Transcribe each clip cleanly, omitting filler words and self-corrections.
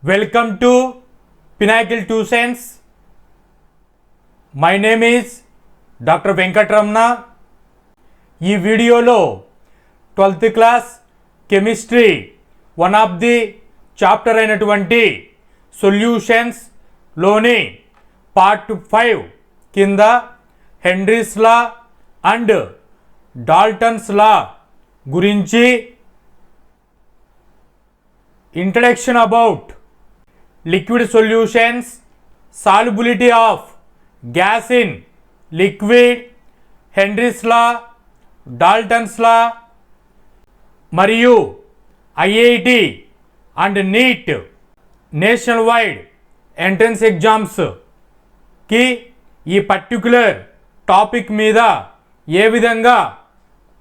Welcome to Pinnacle Tuitions. My name is Dr. Venkatramana. ఈ వీడియోలో 12th class chemistry one of the chapter అయినటువంటి solutions లోని part 5 కింద Henry's law and Dalton's law గురించి introduction about liquid solutions, solubility of gas in liquid, Henry's law, Dalton's law మరియు IIT and neat national wide entrance ఎగ్జామ్స్కి ఈ particular topic మీద ఏ విధంగా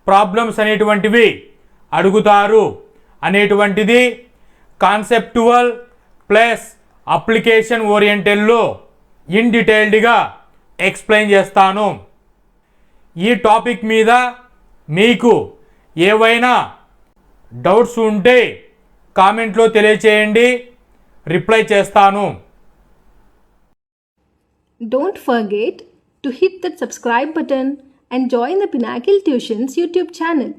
problems అనేటువంటివి అడుగుతారు అనేటువంటిది కాన్సెప్టువల్ ప్లస్ అప్లికేషన్ ఓరియంటెడ్లో ఇన్ డీటెయిల్డ్గా ఎక్స్ప్లెయిన్ చేస్తాను. ఈ టాపిక్ మీద మీకు ఏవైనా డౌట్స్ ఉంటే కామెంట్లో తెలియచేయండి, రిప్లై చేస్తాను. Don't forget to hit that subscribe button and join the Pinnacle Tuitions YouTube channel.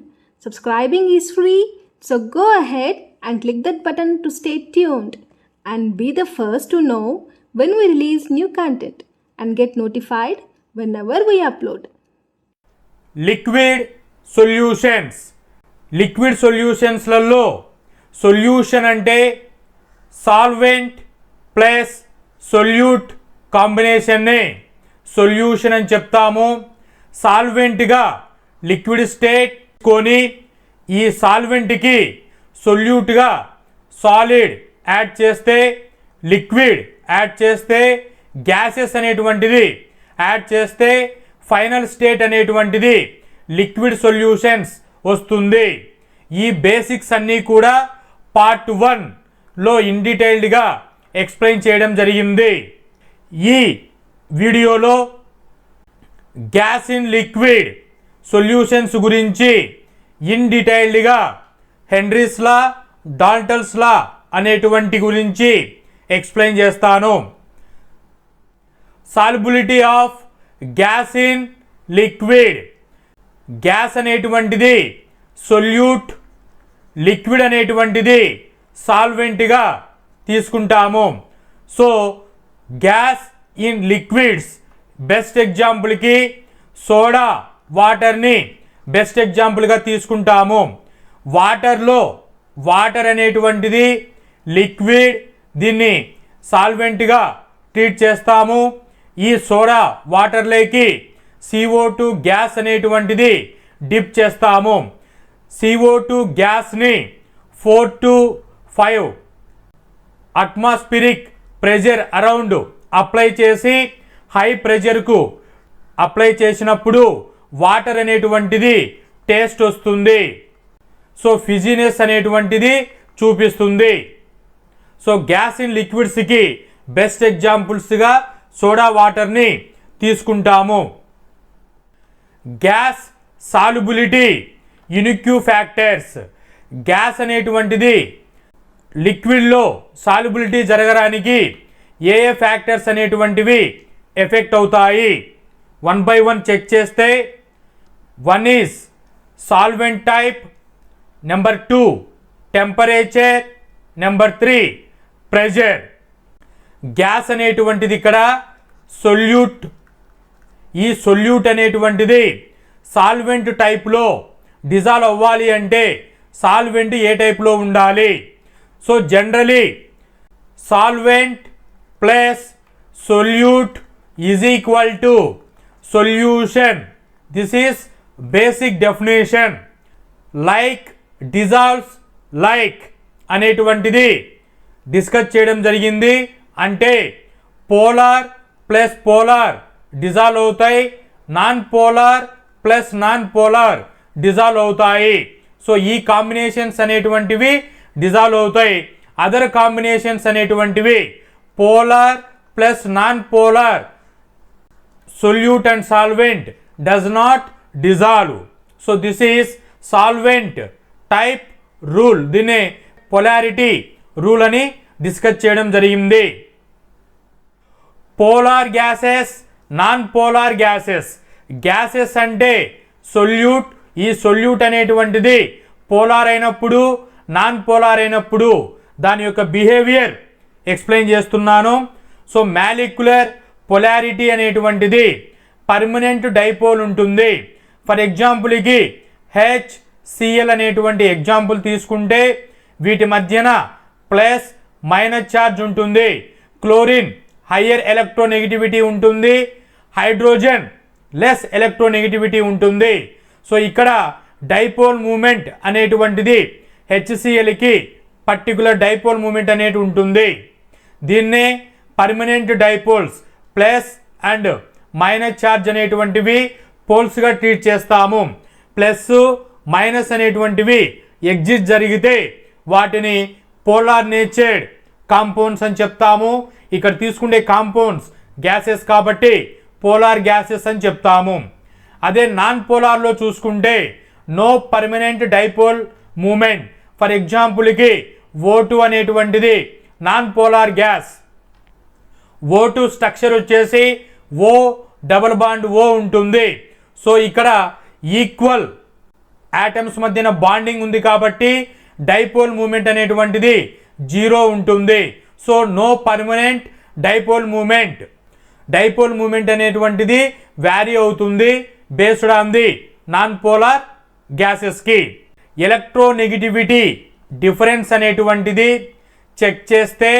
Subscribing is free, so go ahead and click that button to stay tuned and be the first to know when we release new content and get notified whenever we upload. Liquid solutions. Liquid సొల్యూషన్స్లలో solution అంటే solvent plus solute కాంబినేషన్నే solution అని చెప్తాము. సాల్వెంట్గా liquid state కొని ఈ సాల్వెంట్కి సొల్యూట్గా సాలిడ్ యాడ్ చేస్తే, లిక్విడ్ యాడ్ చేస్తే, గ్యాసెస్ అనేటువంటిది యాడ్ చేస్తే ఫైనల్ స్టేట్ అనేటువంటిది లిక్విడ్ సొల్యూషన్స్ వస్తుంది. ఈ బేసిక్స్ అన్నీ కూడా పార్ట్ 1లో ఇన్ డీటెయిల్డ్గా ఎక్స్ప్లెయిన్ చేయడం జరిగింది. ఈ వీడియోలో గ్యాస్ ఇన్ లిక్విడ్ సొల్యూషన్స్ గురించి ఇన్ డీటెయిల్డ్గా హెన్రీస్ లా, డాల్టన్స్ లా అనేటువంటి గురించి ఎక్స్ప్లెయిన్ చేస్తాను. Solubility of gas in liquid. Gas అనేటువంటిది సొల్యూట్, లిక్విడ్ అనేటువంటిది సాల్వెంట్గా తీసుకుంటాము. So gas in liquids best ఎగ్జాంపుల్కి సోడా వాటర్ని బెస్ట్ ఎగ్జాంపుల్గా తీసుకుంటాము. వాటర్ అనేటువంటిది లిక్విడ్, దీన్ని సాల్వెంట్గా ట్రీట్ చేస్తాము. ఈ సోడా వాటర్లోకి CO2 గ్యాస్ అనేటువంటిది డిప్ చేస్తాము. CO2 గ్యాస్ని 4 to 5 atmospheric pressure around apply చేసి హై ప్రెజర్కు అప్లై చేసినప్పుడు వాటర్ అనేటువంటిది టేస్ట్ వస్తుంది. సో ఫిజినెస్ అనేటువంటిది చూపిస్తుంది. సో గ్యాస్ ఇన్ లిక్విడ్స్కి బెస్ట్ ఎగ్జాంపుల్స్గా సోడా వాటర్ని తీసుకుంటాము. Gas solubility unique factors. Gas అనేటువంటిది లిక్విడ్లో సాల్యుబిలిటీ జరగడానికి ఏ ఫ్యాక్టర్స్ అనేటువంటివి ఎఫెక్ట్ అవుతాయి, 1 by 1 చెక్ చేస్తే 1 is solvent type, number 2 temperature, number 3 pressure. Gas అనేటువంటిది ఇక్కడ సొల్యూట్. ఈ సొల్యూట్ అనేటువంటిది సాల్వెంట్ టైప్లో డిజాల్వ్ అవ్వాలి అంటే సాల్వెంట్ ఏ టైప్లో ఉండాలి? So generally solvent plus solute is equal to solution. This is basic definition. Like dissolves like అనేటువంటిది డిస్కస్ చేయడం జరిగింది. అంటే పోలార్ ప్లస్ పోలార్ డిజాల్వ్ అవుతాయి, non polar plus non polar dissolve అవుతాయి. సో ఈ కాంబినేషన్స్ అనేటువంటివి డిజాల్వ్ అవుతాయి. అదర్ కాంబినేషన్స్ అనేటువంటివి polar plus non polar solute and solvent does not dissolve. So this is solvent type rule. దీన్ని polarity rule అని discuss చేయడం జరిగింది. Polar gases, non polar gases. Gases అంటే సొల్యూట్. ఈ సొల్యూట్ అనేటువంటిది పోలార్ అయినప్పుడు, నాన్ పోలార్ అయినప్పుడు దాని యొక్క బిహేవియర్ ఎక్స్ప్లెయిన్ చేస్తున్నాను. సో మాలిక్యులర్ పొలారిటీ అనేటువంటిది పర్మనెంట్ డైపోల్ ఉంటుంది. ఫర్ ఎగ్జాంపుల్కి HCl అనేటువంటి ఎగ్జాంపుల్ తీసుకుంటే వీటి మధ్యన ప్లస్ మైనస్ ఛార్జ్ ఉంటుంది. క్లోరిన్ హయ్యర్ ఎలక్ట్రోనెగటివిటీ ఉంటుంది, హైడ్రోజన్ లెస్ ఎలక్ట్రోనెగటివిటీ ఉంటుంది. సో ఇక్కడ డైపోల్ మూమెంట్ అనేటువంటిది HClకి పర్టికులర్ డైపోల్ మూమెంట్ అనేది ఉంటుంది. దీన్నే permanent dipoles plus and minus charge అనేటువంటివి పోల్స్గా ట్రీట్ చేస్తాము. ప్లస్ మైనస్ అనేటువంటివి ఎగ్జిస్ట్ జరిగితే వాటిని పోలార్ నేచర్డ్ కాంపౌండ్స్ అని చెప్తాము. ఇక్కడ తీసుకుంటే కాంపౌండ్స్ గ్యాసెస్ కాబట్టి పోలార్ గ్యాసెస్ అని చెప్తాము. అదే నాన్ పోలార్లో చూసుకుంటే no permanent dipole moment. For ఎగ్జాంపుల్కి O2 అనేటువంటిది non polar gas. O2 structure వచ్చేసి O డబుల్ బాండ్ O ఉంటుంది. సో ఇక్కడ ఈక్వల్ యాటమ్స్ మధ్యన బాండింగ్ ఉంది కాబట్టి డైపోల్ మూమెంట్ అనేటువంటిది 0 ఉంటుంది. So no permanent dipole moment. Dipole moment అనేటువంటిది వ్యారీ అవుతుంది based on the non polar గ్యాసెస్కి. Electronegativity difference అనేటువంటిది చెక్ చేస్తే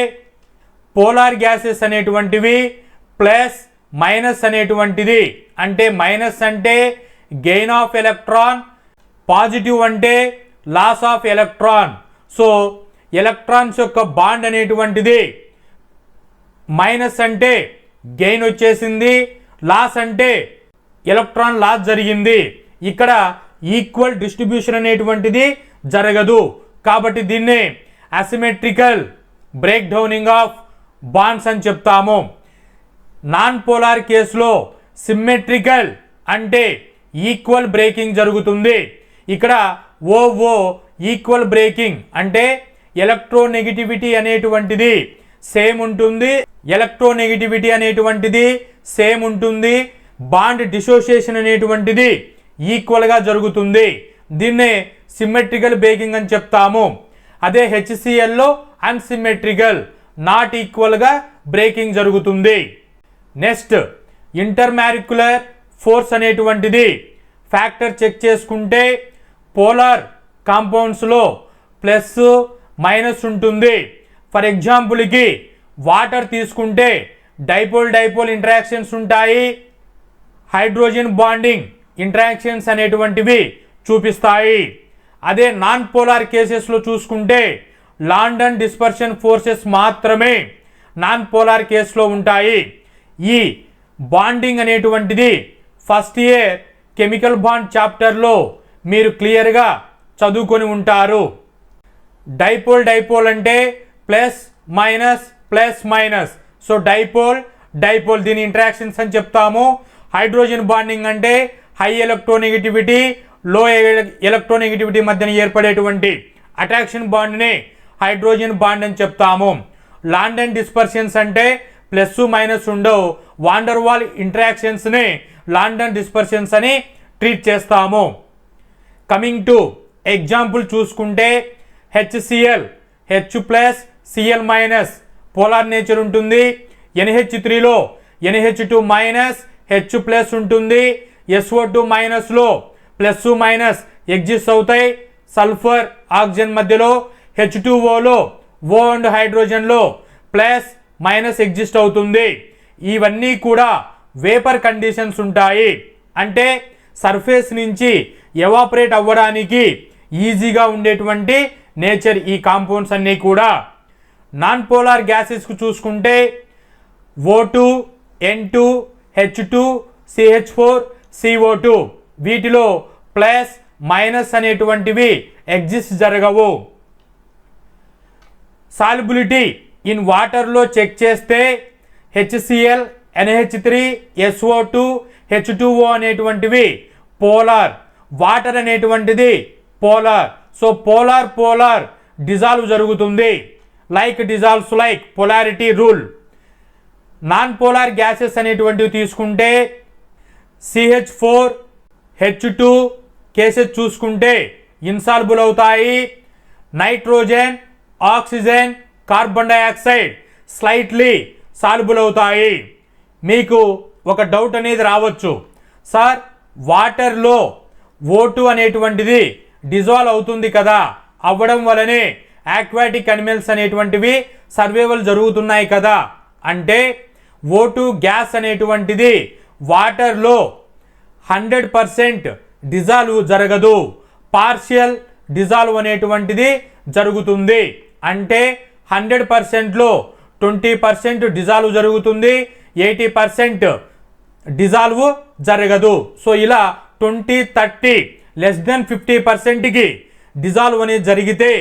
పోలార్ గ్యాసెస్ అనేటువంటివి ప్లస్ మైనస్ అనేటువంటిది, అంటే మైనస్ అంటే గెయిన్ ఆఫ్ ఎలక్ట్రాన్, పాజిటివ్ అంటే loss of electron. So electrons యొక్క బాండ్ అనేటువంటిది మైనస్ అంటే గెయిన్ వచ్చేసింది, లాస్ అంటే ఎలక్ట్రాన్ లాస్ జరిగింది. ఇక్కడ ఈక్వల్ డిస్ట్రిబ్యూషన్ అనేటువంటిది జరగదు కాబట్టి దీన్నే asymmetrical break downing of bonds అని చెప్తాము. నాన్ పోలార్ కేసులో సిమ్మెట్రికల్ అంటే ఈక్వల్ బ్రేకింగ్ జరుగుతుంది. ఇక్కడ ఓ ఈక్వల్ బ్రేకింగ్ అంటే ఎలక్ట్రోనెగటివిటీ అనేటువంటిది సేమ్ ఉంటుంది, ఎలక్ట్రోనెగటివిటీ అనేటువంటిది సేమ్ ఉంటుంది, బాండ్ డిసోసియేషన్ అనేటువంటిది ఈక్వల్గా జరుగుతుంది. దీన్నే సిమ్మెట్రికల్ బ్రేకింగ్ అని చెప్తాము. అదే HClలో అన్సిమెట్రికల్ నాట్ ఈక్వల్గా బ్రేకింగ్ జరుగుతుంది. నెక్స్ట్ ఇంటర్మాలిక్యులర్ ఫోర్స్ అనేటువంటిది ఫ్యాక్టర్ చెక్ చేసుకుంటే పోలార్ కాంపౌండ్స్లో ప్లస్ మైనస్ ఉంటుంది. ఫర్ ఎగ్జాంపుల్కి వాటర్ తీసుకుంటే డైపోల్ ఇంటరాక్షన్స్ ఉంటాయి, హైడ్రోజన్ బాండింగ్ ఇంటరాక్షన్స్ అనేటువంటివి చూపిస్తాయి. అదే నాన్ పోలార్ కేసెస్లో చూసుకుంటే లాండన్ డిస్పర్షన్ ఫోర్సెస్ మాత్రమే నాన్ పోలార్ కేసులో ఉంటాయి. ఈ బాండింగ్ అనేటువంటిది ఫస్ట్ ఇయర్ కెమికల్ బాండ్ చాప్టర్లో మీరు క్లియర్గా చదువుకొని ఉంటారు. డైపోల్ అంటే ప్లస్ మైనస్. సో డైపోల్ దీని ఇంటరాక్షన్స్ అని చెప్తాము. హైడ్రోజన్ బాండింగ్ అంటే హై ఎలక్ట్రోనెగటివిటీ లో ఎలక్ట్రోనెగటివిటీ మధ్యన ఏర్పడేటువంటి అట్రాక్షన్ బాండ్ని హైడ్రోజన్ బాండ్ అని చెప్తాము. లాండన్ డిస్పర్షన్స్ అంటే ప్లస్ మైనస్ ఉండవు, వాండర్ వాల్ ఇంటరాక్షన్స్ని లాండన్ డిస్పర్షన్స్ అని ట్రీట్ చేస్తాము. కమింగ్ టు ఎగ్జాంపుల్ చూసుకుంటే HCl H+Cl- పోలార్ నేచర్ ఉంటుంది. NH3లో NH2- H+ ఉంటుంది. SO2- ప్లస్ మైనస్ ఎగ్జిస్ట్ అవుతాయి. సల్ఫర్ ఆక్సిజన్ మధ్యలో H2Oలో O అండ్ హైడ్రోజన్లో ప్లస్ మైనస్ ఎగ్జిస్ట్ అవుతుంది. ఇవన్నీ కూడా వేపర్ కండిషన్స్ ఉంటాయి, అంటే సర్ఫేస్ నుంచి ఎవాపరేట్ అవ్వడానికి ఈజీగా ఉండేటువంటి నేచర్ ఈ కాంపౌండ్స్ అన్నీ కూడా. నాన్ పోలార్ గ్యాసెస్కు చూసుకుంటే O2 N2 H2 CH4 CO2 వీటిలో ప్లస్ మైనస్ అనేటువంటివి ఎగ్జిస్ట్ జరగవు. సాల్యుబిలిటీ ఇన్ వాటర్లో చెక్ చేస్తే HCl NH3 SO2 H2O అనేటువంటివి పోలార్, వాటర్ అనేటువంటిది పోలార్. సో పోలార్ డిజాల్వ్ జరుగుతుంది. Like dissolves like polarity rule. Non polar gases అనేటువంటివి తీసుకుంటే CH4 H2 కేసెస్ చూసుకుంటే ఇన్సాల్బుల్ అవుతాయి. Nitrogen, oxygen, carbon dioxide slightly సాల్బుల్ అవుతాయి. మీకు ఒక డౌట్ అనేది రావచ్చు, సార్ వాటర్లో O2 అనేటువంటిది డిజాల్వ్ అవుతుంది కదా, అవ్వడం వలనే ఆక్వాటిక్ అనిమల్స్ అనేటువంటివి సర్వైవల్ జరుగుతున్నాయి కదా అంటే O2 గ్యాస్ అనేటువంటిది వాటర్లో 100% డిజాల్వ్ జరగదు, పార్షియల్ డిజాల్వ్ అనేటువంటిది జరుగుతుంది. అంటే 100%లో 20% డిజాల్వ్ జరుగుతుంది, 80% డిజాల్వ్ జరగదు. సో ఇలా 20-30 లెస్ దెన్ 50%కి డిజాల్వ్ అనేది జరిగితే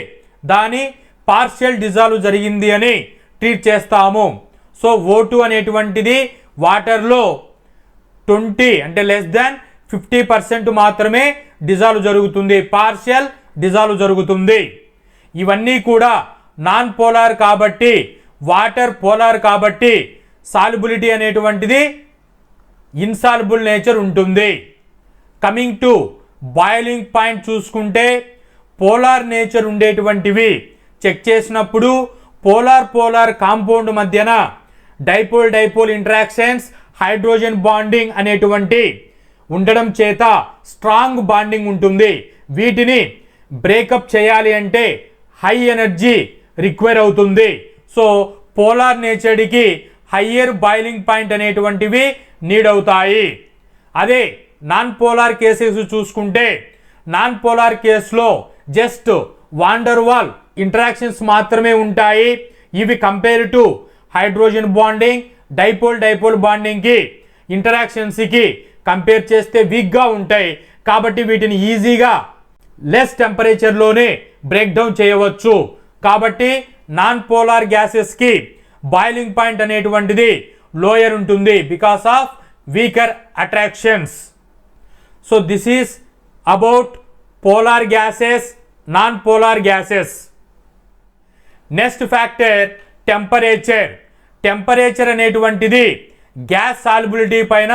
దాని పార్షియల్ డిజాల్వ్ జరిగింది అని ట్రీట్ చేస్తాము. సో O2 అనేటువంటిది వాటర్లో 20 అంటే లెస్ దాన్ 50% మాత్రమే డిజాల్వ్ జరుగుతుంది, పార్షియల్ డిజాల్వ్ జరుగుతుంది. ఇవన్నీ కూడా నాన్ పోలార్ కాబట్టి, వాటర్ పోలార్ కాబట్టి సాల్యుబిలిటీ అనేటువంటిది ఇన్సాల్యుబుల్ నేచర్ ఉంటుంది. కమింగ్ టు బాయిలింగ్ పాయింట్ చూసుకుంటే పోలార్ నేచర్ ఉండేటువంటివి చెక్ చేసినప్పుడు పోలార్ కాంపౌండ్ మధ్యన డైపోల్ ఇంటరాక్షన్స్, హైడ్రోజన్ బాండింగ్ అనేటువంటి ఉండడం చేత స్ట్రాంగ్ బాండింగ్ ఉంటుంది. వీటిని బ్రేకప్ చేయాలి అంటే హై ఎనర్జీ రిక్వైర్ అవుతుంది. సో పోలార్ నేచర్కి హయ్యర్ బాయిలింగ్ పాయింట్ అనేటువంటివి నీడ్ అవుతాయి. అదే నాన్ పోలార్ కేసెస్ చూసుకుంటే నాన్ పోలార్ కేసులో జస్ట్ వాండర్ వాల్ ఇంటరాక్షన్స్ మాత్రమే ఉంటాయి. ఇవి compare to hydrogen bonding, dipole బాండింగ్కి ఇంటరాక్షన్స్కి కంపేర్ చేస్తే వీక్గా ఉంటాయి. కాబట్టి వీటిని ఈజీగా లెస్ టెంపరేచర్లోనే బ్రేక్ డౌన్ చేయవచ్చు. కాబట్టి నాన్ పోలార్ గ్యాసెస్కి బాయిలింగ్ పాయింట్ అనేటువంటిది లోయర్ ఉంటుంది because of weaker attractions. So this is about polar gases, non polar gases. Next factor temperature. Temperature అనేటువంటిది గ్యాస్ సాల్యుబిలిటీ పైన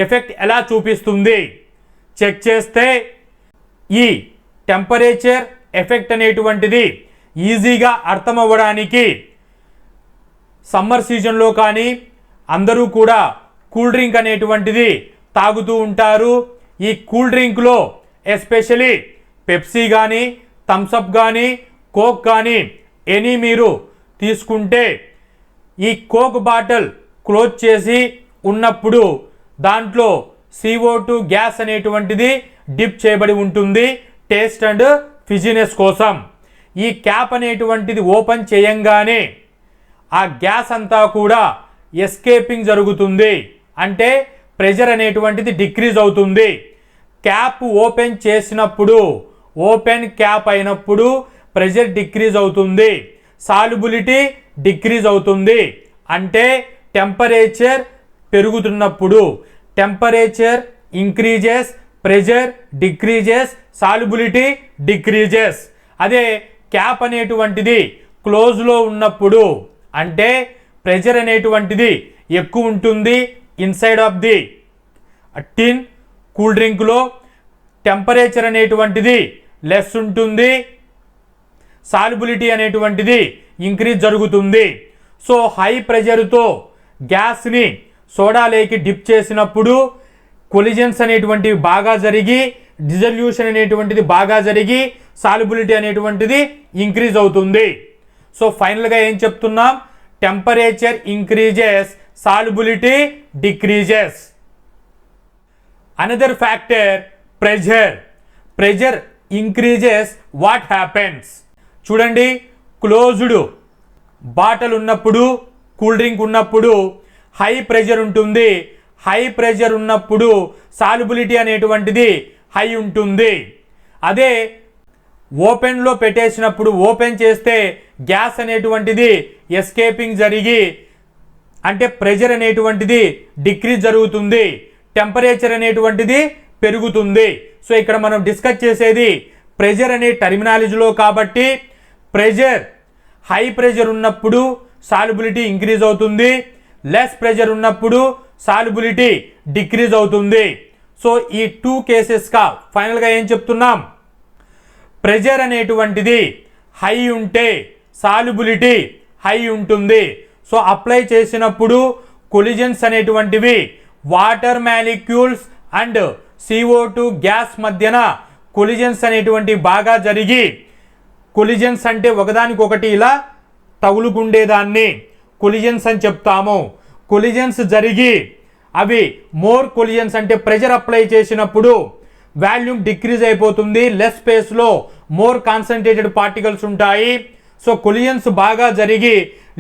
ఎఫెక్ట్ ఎలా చూపిస్తుంది చెక్ చేస్తే ఈ టెంపరేచర్ ఎఫెక్ట్ అనేటువంటిది ఈజీగా అర్థం అవ్వడానికి సమ్మర్ సీజన్లో కానీ అందరూ కూడా కూల్ డ్రింక్ అనేటువంటిది తాగుతూ ఉంటారు. ఈ కూల్ డ్రింక్లో ఎస్పెషలీ పెప్సీ కానీ, థమ్సప్ కానీ, కోక్ కానీ ఎనీ మీరు తీసుకుంటే ఈ కోక్ బాటిల్ క్లోజ్ చేసి ఉన్నప్పుడు దాంట్లో CO2 గ్యాస్ అనేటువంటిది డిప్ చేయబడి ఉంటుంది టేస్ట్ అండ్ ఫిజినెస్ కోసం. ఈ క్యాప్ అనేటువంటిది ఓపెన్ చేయంగానే ఆ గ్యాస్ అంతా కూడా ఎస్కేపింగ్ జరుగుతుంది, అంటే ప్రెషర్ అనేటువంటిది డిక్రీజ్ అవుతుంది. క్యాప్ ఓపెన్ చేసినప్పుడు, ఓపెన్ క్యాప్ అయినప్పుడు ప్రెషర్ డిక్రీజ్ అవుతుంది, సాల్యుబిలిటీ డిక్రీజ్ అవుతుంది. అంటే టెంపరేచర్ పెరుగుతున్నప్పుడు temperature increases, pressure decreases, solubility decreases. అదే క్యాప్ అనేటువంటిది క్లోజ్లో ఉన్నప్పుడు అంటే ప్రెషర్ అనేటువంటిది ఎక్కువ ఉంటుంది inside of the tin. Cool డ్రింక్లో టెంపరేచర్ అనేటువంటిది లెస్ ఉంటుంది, సాల్యుబిలిటీ అనేటువంటిది ఇంక్రీజ్ జరుగుతుంది. సో హై ప్రెషర్తో గ్యాస్ని సోడా లేకి డిప్ చేసినప్పుడు కొలిజన్స్ అనేటువంటివి బాగా జరిగి, డిజల్యూషన్ అనేటువంటిది బాగా జరిగి, సాల్యుబిలిటీ అనేటువంటిది ఇంక్రీజ్ అవుతుంది. సో ఫైనల్గా ఏం చెప్తున్నాం, temperature increases, solubility decreases. Another factor pressure increases. What happens చూడండి, క్లోజ్డ్ బాటిల్ ఉన్నప్పుడు, కూల్ డ్రింక్ ఉన్నప్పుడు హై ప్రెషర్ ఉంటుంది. హై ప్రెషర్ ఉన్నప్పుడు సాల్యుబిలిటీ అనేటువంటిది హై ఉంటుంది. అదే ఓపెన్లో పెట్టేసినప్పుడు, ఓపెన్ చేస్తే గ్యాస్ అనేటువంటిది ఎస్కేపింగ్ జరిగి అంటే ప్రెషర్ అనేటువంటిది డిక్రీజ్ జరుగుతుంది, టెంపరేచర్ అనేటువంటిది పెరుగుతుంది. సో ఇక్కడ మనం డిస్కస్ చేసేది ప్రెషర్ అనే టర్మినాలజీలో కాబట్టి ప్రెషర్ హై ప్రెషర్ ఉన్నప్పుడు సాల్యుబిలిటీ ఇంక్రీజ్ అవుతుంది, లెస్ ప్రెషర్ ఉన్నప్పుడు సాల్యుబిలిటీ డిక్రీజ్ అవుతుంది. సో ఈ 2 కేసెస్గా ఫైనల్గా ఏం చెప్తున్నాం, ప్రెషర్ అనేటువంటిది హై ఉంటే సాల్యుబిలిటీ హై ఉంటుంది. సో అప్లై చేసినప్పుడు కొలిజన్స్ అనేటువంటివి water molecules and CO2 gas మధ్యన కొలిజన్స్ అనేటువంటివి బాగా జరిగి, కొలిజన్స్ అంటే ఒకదానికొకటి ఇలా తగులుకుండేదాన్ని కొలిజన్స్ అని చెప్తాము. కొలిజన్స్ జరిగి అవి మోర్ కొలిజన్స్ అంటే ప్రెషర్ అప్లై చేసినప్పుడు వాల్యూమ్ డిక్రీజ్ అయిపోతుంది, లెస్ స్పేస్లో మోర్ కాన్సన్ట్రేటెడ్ పార్టికల్స్ ఉంటాయి. సో కొలిజన్స్ బాగా జరిగి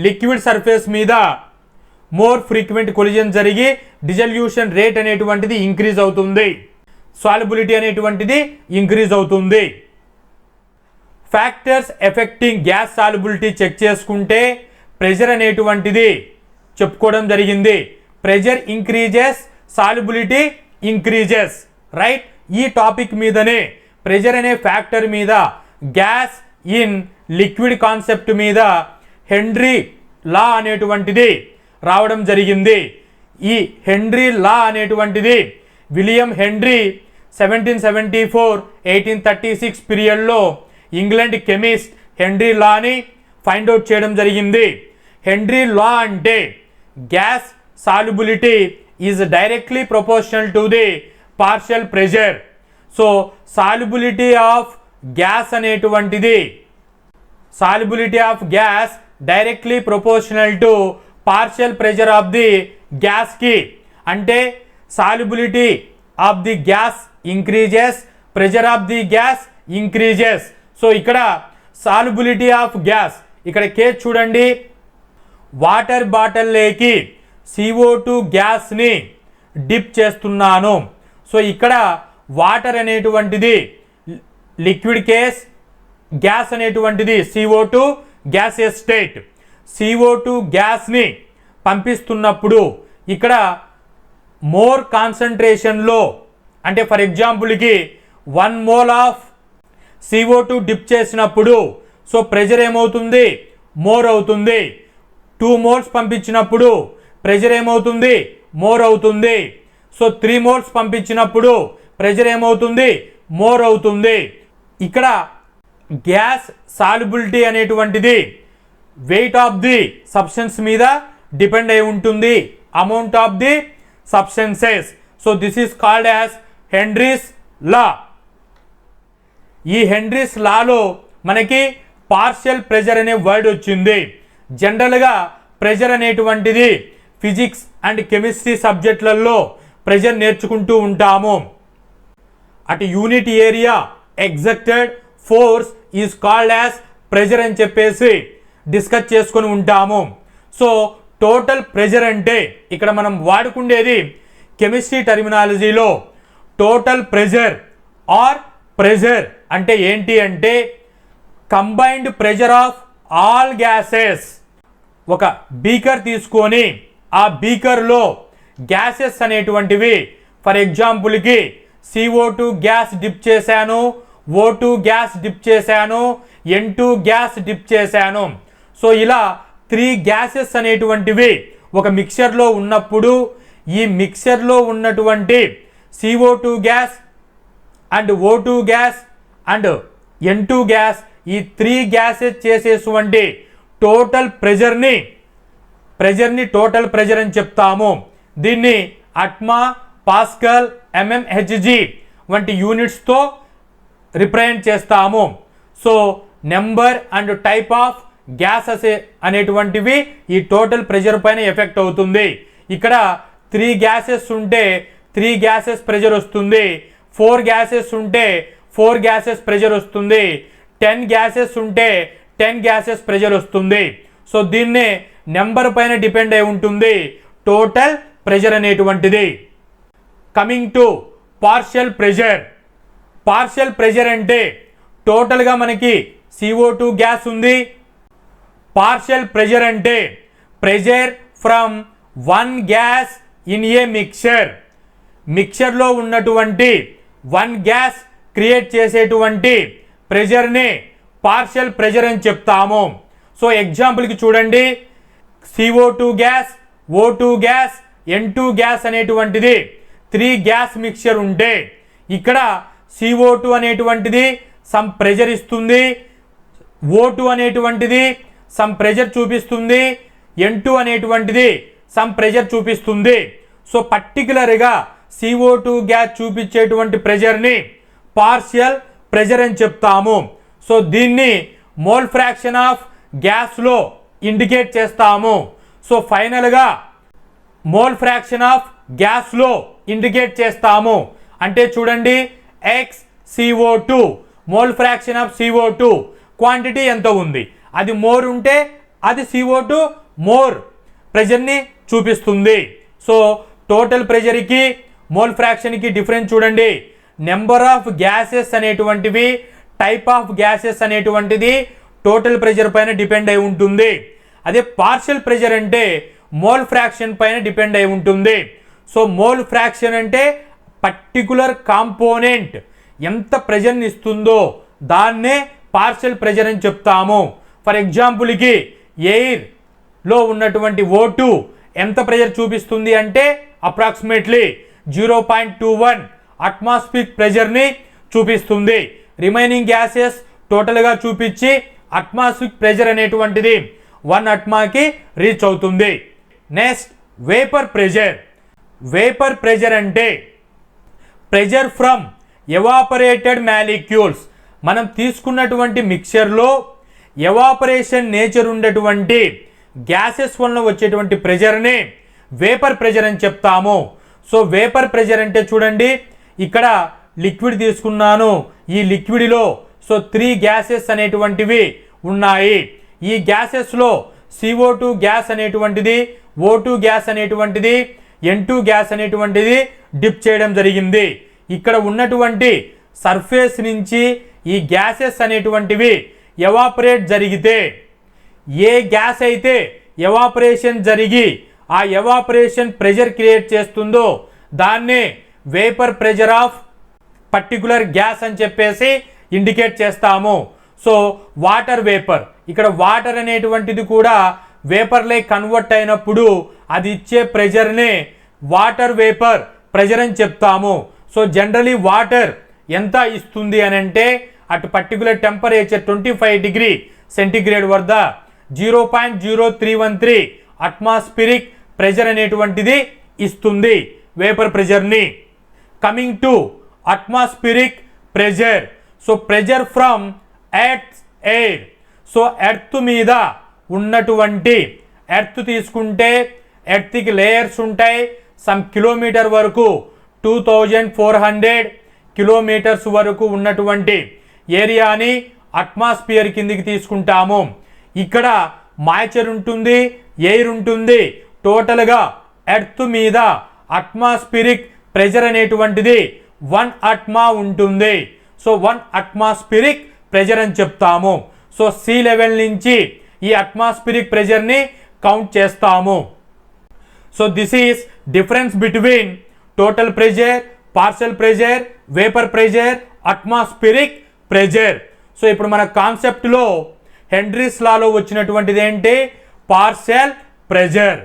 లిక్విడ్ సర్ఫేస్ మీద మోర్ ఫ్రీక్వెంట్ కొలిజన్ జరిగి డిజల్యూషన్ రేట్ అనేటువంటిది ఇంక్రీజ్ అవుతుంది, సాల్యుబిలిటీ అనేటువంటిది ఇంక్రీజ్ అవుతుంది. Factors affecting gas solubility check చేసుకుంటే ప్రెషర్ అనేటువంటిది చెప్పుకోవడం జరిగింది. Pressure increases, solubility increases, right. ఈ టాపిక్ మీదనే ప్రెషర్ అనే ఫ్యాక్టర్ మీద, గ్యాస్ ఇన్ లిక్విడ్ కాన్సెప్ట్ మీద హెన్రీ లా అనేటువంటిది రావడం జరిగింది. ఈ హెన్రీ లా అనేటువంటిది విలియం హెన్రీ 1774-1836 పీరియడ్లో ఇంగ్లాండ్ కెమిస్ట్ హెన్రీ లాని ఫైండ్ అవుట్ చేయడం జరిగింది. హెన్రీ లా అంటే gas solubility is directly proportional to the partial pressure. So solubility of gas అనేటువంటిది, solubility of gas directly proportional to partial pressure of the గ్యాస్కి, అంటే solubility of the gas increases, pressure of the gas increases. So ఇక్కడ solubility of gas, ఇక్కడ case చూడండి, water బాటిల్లోకి CO2 గ్యాస్ని dip చేస్తున్నాను. So ఇక్కడ వాటర్ అనేటువంటిది లిక్విడ్ కేస్, గ్యాస్ అనేటువంటిది CO2 గ్యాసియస్ స్టేట్. CO2 గ్యాస్ని పంపిస్తున్నప్పుడు ఇక్కడ మోర్ కాన్సన్ట్రేషన్లో, అంటే ఫర్ ఎగ్జాంపుల్కి 1 మోల్ ఆఫ్ CO2 డిప్ చేసినప్పుడు సో ప్రెషర్ ఏమవుతుంది, మోర్ అవుతుంది. 2 మోల్స్ పంపించినప్పుడు ప్రెషర్ ఏమవుతుంది, మోర్ అవుతుంది. సో 3 మోల్స్ పంపించినప్పుడు ప్రెషర్ ఏమవుతుంది, మోర్ అవుతుంది. ఇక్కడ గ్యాస్ సాల్యుబిలిటీ అనేటువంటిది వెయిట్ ఆఫ్ ది సబ్స్టెన్స్ మీద డిపెండ్ అయి ఉంటుంది, amount of the substances. So this is called as Henry's law. ఈ హెన్రీస్ లాలో మనకి పార్షియల్ ప్రెషర్ అనే వర్డ్ వచ్చింది. జనరల్గా ప్రెషర్ అనేటువంటిది ఫిజిక్స్ అండ్ కెమిస్ట్రీ సబ్జెక్టులలో ప్రెషర్ నేర్చుకుంటూ ఉంటాము. అటు unit area exerted force is called as pressure అని చెప్పేసి డిస్కస్ చేసుకొని ఉంటాము. సో టోటల్ ప్రెషర్ అంటే ఇక్కడ మనం వాడుకునేది కెమిస్ట్రీ టర్మినాలజీలో టోటల్ ప్రెషర్ ఆర్ ప్రెషర్ అంటే ఏంటి అంటే combined pressure of all gases. ఒక బీకర్ తీసుకొని ఆ బీకర్లో గ్యాసెస్ అనేటువంటివి, ఫర్ ఎగ్జాంపుల్కి CO2 గ్యాస్ డిప్ చేశాను, O2 గ్యాస్ డిప్ చేశాను, N2 గ్యాస్ డిప్ చేశాను. సో ఇలా 3 గ్యాసెస్ అనేటువంటివి ఒక మిక్చర్లో ఉన్నప్పుడు ఈ మిక్చర్లో ఉన్నటువంటి CO2 gas and O2 gas and N2 gas, ఈ 3 గ్యాసెస్ చేసేటువంటి టోటల్ ప్రెషర్ని టోటల్ ప్రెషర్ అని చెప్తాము. దీన్ని అట్మా, పాస్కల్, mmHg వంటి యూనిట్స్తో రిప్రజెంట్ చేస్తాము. So number and type of gases అనేటువంటివి ఈ టోటల్ ప్రెషర్ పైన ఎఫెక్ట్ అవుతుంది. ఇక్కడ 3 గ్యాసెస్ ఉంటే 3 గ్యాసెస్ ప్రెషర్ వస్తుంది, 4 గ్యాసెస్ ఉంటే 4 గ్యాసెస్ ప్రెషర్ వస్తుంది, 10 గ్యాసెస్ ఉంటే 10 గ్యాసెస్ ప్రెషర్ వస్తుంది. సో దీన్నే నెంబర్ పైన డిపెండ్ అయి ఉంటుంది టోటల్ ప్రెషర్ అనేటువంటిది. Coming to partial pressure. Partial pressure అంటే టోటల్గా మనకి CO2 గ్యాస్ ఉంది. పార్షియల్ ప్రెషర్ అంటే pressure from 1 gas in a mixture. మిక్చర్లో ఉన్నటువంటి 1 గ్యాస్ క్రియేట్ చేసేటువంటి ప్రెషర్ని పార్షియల్ ప్రెషర్ అని చెప్తాము. సో ఎగ్జాంపుల్కి చూడండి, CO2 gas, O2 gas, N2 gas అనేటువంటిది 3 గ్యాస్ మిక్చర్ ఉంటే ఇక్కడ CO2 అనేటువంటిది సమ్ ప్రెజర్ ఇస్తుంది, O2 అనేటువంటిది సమ్ ప్రెజర్ చూపిస్తుంది, N2 అనేటువంటిది సమ్ ప్రెజర్ చూపిస్తుంది. సో పర్టికులర్గా CO2 గ్యాస్ చూపించేటువంటి ప్రెజర్ని పార్షియల్ ప్రెజర్ అని చెప్తాము. సో దీన్ని మోల్ ఫ్రాక్షన్ ఆఫ్ గ్యాస్లో ఇండికేట్ చేస్తాము. సో ఫైనల్గా మోల్ ఫ్రాక్షన్ ఆఫ్ గ్యాస్లో ఇండికేట్ చేస్తాము. అంటే చూడండి, XCO2 mole fraction of CO2 quantity ఎంత ఉంది, అది మోర్ ఉంటే అది CO2 మోర్ ప్రెజర్ని చూపిస్తుంది. సో టోటల్ ప్రెజర్కి మోల్ ఫ్రాక్షన్కి డిఫరెన్స్ చూడండి. నెంబర్ ఆఫ్ గ్యాసెస్ అనేటువంటివి, టైప్ ఆఫ్ గ్యాసెస్ అనేటువంటిది టోటల్ ప్రెజర్ పైన డిపెండ్ అయి ఉంటుంది. అదే పార్షియల్ ప్రెజర్ అంటే మోల్ ఫ్రాక్షన్ పైన డిపెండ్ అయి ఉంటుంది. సో మోల్ ఫ్రాక్షన్ అంటే పర్టికులర్ కాంపోనెంట్ ఎంత ప్రెజర్ని ఇస్తుందో దాన్నే పార్షియల్ ప్రెజర్ అని చెప్తాము. ఫర్ ఎగ్జాంపుల్కి ఎయిర్లో ఉన్నటువంటి O2 ఎంత ప్రెజర్ చూపిస్తుంది అంటే అప్రాక్సిమేట్లీ 0.21 అట్మాస్ఫిక్ ప్రెజర్ని చూపిస్తుంది. రిమైనింగ్ గ్యాసెస్ టోటల్గా చూపించి అట్మాస్ఫిక్ ప్రెజర్ అనేటువంటిది 1 అట్మాకి రీచ్ అవుతుంది. Next vapour pressure. Vapour pressure అంటే ప్రెజర్ ఫ్రమ్ ఎవాపరేటెడ్ మాలిక్యూల్స్. మనం తీసుకున్నటువంటి మిక్చర్లో ఎవాపరేషన్ నేచర్ ఉండేటువంటి గ్యాసెస్ వలన వచ్చేటువంటి ప్రెజర్ని వేపర్ ప్రెజర్ అని చెప్తాము. సో వేపర్ ప్రెజర్ అంటే చూడండి, ఇక్కడ లిక్విడ్ తీసుకున్నాను, ఈ లిక్విడ్లో సో 3 గ్యాసెస్ అనేటువంటివి ఉన్నాయి. ఈ గ్యాసెస్లో CO2 గ్యాస్ అనేటువంటిది, O2 గ్యాస్ అనేటువంటిది, N2 గ్యాస్ అనేటువంటిది డిప్ చేయడం జరిగింది. ఇక్కడ ఉన్నటువంటి సర్ఫేస్ నుంచి ఈ గ్యాసెస్ అనేటువంటివి ఎవాపరేట్ జరిగితే, ఏ గ్యాస్ అయితే ఎవాపరేషన్ జరిగి ఆ ఎవాపరేషన్ ప్రెజర్ క్రియేట్ చేస్తుందో దాన్నే vapour pressure of particular gas అని చెప్పేసి ఇండికేట్ చేస్తాము. సో వాటర్ వేపర్, ఇక్కడ వాటర్ అనేటువంటిది కూడా వేపర్లే కన్వర్ట్ అయినప్పుడు అది ఇచ్చే ప్రెజర్నే వాటర్ వేపర్ ప్రెజర్ అని చెప్తాము. సో జనరలీ వాటర్ ఎంత ఇస్తుంది అని అంటే అటు పర్టికులర్ టెంపరేచర్ 25 డిగ్రీ సెంటిగ్రేడ్ వద్ద 0.0313 అట్మాస్ఫిరిక్ ప్రెజర్ అనేటువంటిది ఇస్తుంది వేపర్ ప్రెజర్ని. Coming to atmospheric pressure. So pressure from earth air. So earth మీద ఉన్నటువంటి, ఎర్త్ తీసుకుంటే ఎర్త్కి లేయర్స్ ఉంటాయి, సమ్ కిలోమీటర్ వరకు 2400 కిలోమీటర్స్ వరకు ఉన్నటువంటి ఏరియాని అట్మాస్ఫియర్ కిందికి తీసుకుంటాము. ఇక్కడ మాయిశ్చర్ ఉంటుంది, ఎయిర్ ఉంటుంది. టోటల్గా ఎర్త్ మీద అట్మాస్ఫిరిక్ ప్రెజర్ అనేటువంటిది 1 అట్మా ఉంటుంది. సో 1 అట్మాస్ఫిరిక్ ప్రెజర్ అని చెప్తాము. సో సీ లెవెల్ నుంచి ఈ అట్మాస్ఫిరిక్ ప్రెజర్ని కౌంట్ చేస్తాము. So this is difference between total pressure, partial pressure, vapour pressure, atmospheric pressure. So ఇప్పుడు మన కాన్సెప్ట్లో హెన్రీస్ లాలో వచ్చినటువంటిది ఏంటి? Partial pressure.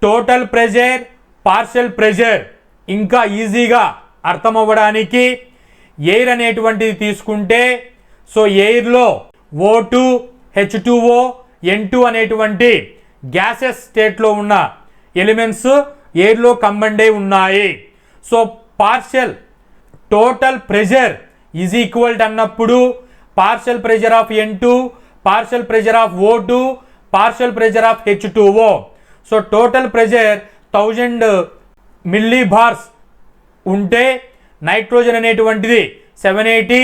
Total pressure, partial pressure ఇంకా ఈజీగా అర్థం అవ్వడానికి ఎయిర్ అనేటువంటిది తీసుకుంటే, సో ఎయిర్లో O2, H2O, N2 అనేటువంటి గ్యాసెస్ స్టేట్లో ఉన్న ఎలిమెంట్స్ ఎయిర్లో కంబైండ్ అయి ఉన్నాయి. So partial total pressure is equal అన్నప్పుడు partial pressure of N2, partial pressure of O2, partial pressure of H2O. So total pressure 1000 millibars ఉంటే నైట్రోజన్ అనేటువంటిది 780,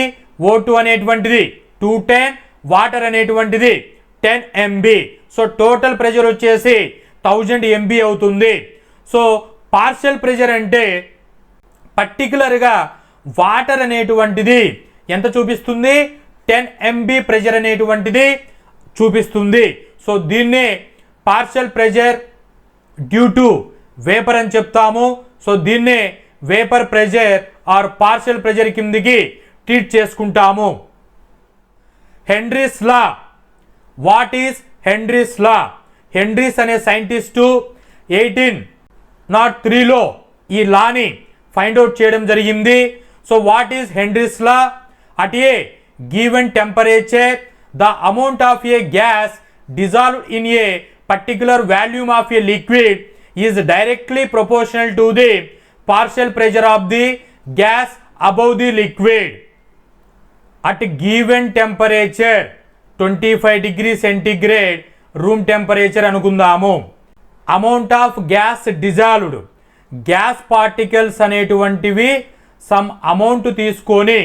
O2 అనేటువంటిది 210, water అనేటువంటిది 10 MB. సో టోటల్ ప్రెజర్ వచ్చేసి 1000 MB అవుతుంది. So partial pressure అంటే పర్టికులర్గా water అనేటువంటిది ఎంత చూపిస్తుంది? 10 MB ప్రెజర్ అనేటువంటిది చూపిస్తుంది. సో దీన్నే partial pressure due to vapour అని చెప్తాము. సో దీన్నే vapour pressure are partial pressure కిందికి ట్రీట్ చేసుకుంటాము. Henry's law what is Henry's law? Henry's అనే సైంటిస్టు 1803లో ఈ లాని ఫైండ్ అవుట్ చేయడం జరిగింది. So what is Henry's law? At a given temperature the amount of A gas dissolved in a particular volume of a liquid is directly proportional to the partial pressure of the gas above the liquid. At given temperature 25 degrees centigrade room temperature అనుకుందాము. Amount of gas dissolved, gas particles అనేటువంటివి some amount తీసుకొని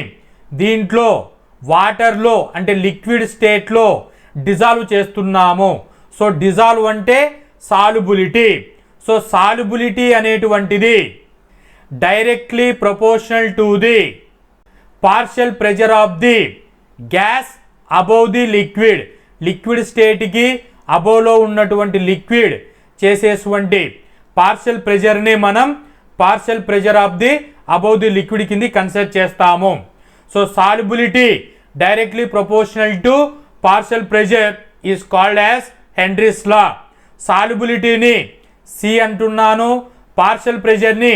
దీంట్లో వాటర్లో అంటే liquid స్టేట్లో dissolve చేస్తున్నాము. So dissolve అంటే solubility. So solubility అనేటువంటిది directly proportional to the partial pressure of the gas above the liquid. Liquid స్టేట్కి అబోవ్లో ఉన్నటువంటి లిక్విడ్ చేసేటువంటి పార్షియల్ ప్రెజర్ని మనం partial pressure of the above the liquid కింద కన్సిడర్ చేస్తాము. So solubility directly proportional to partial pressure is called as Henry's లా. సాల్యుబిలిటీని C అంటున్నాను, partial ప్రెజర్ని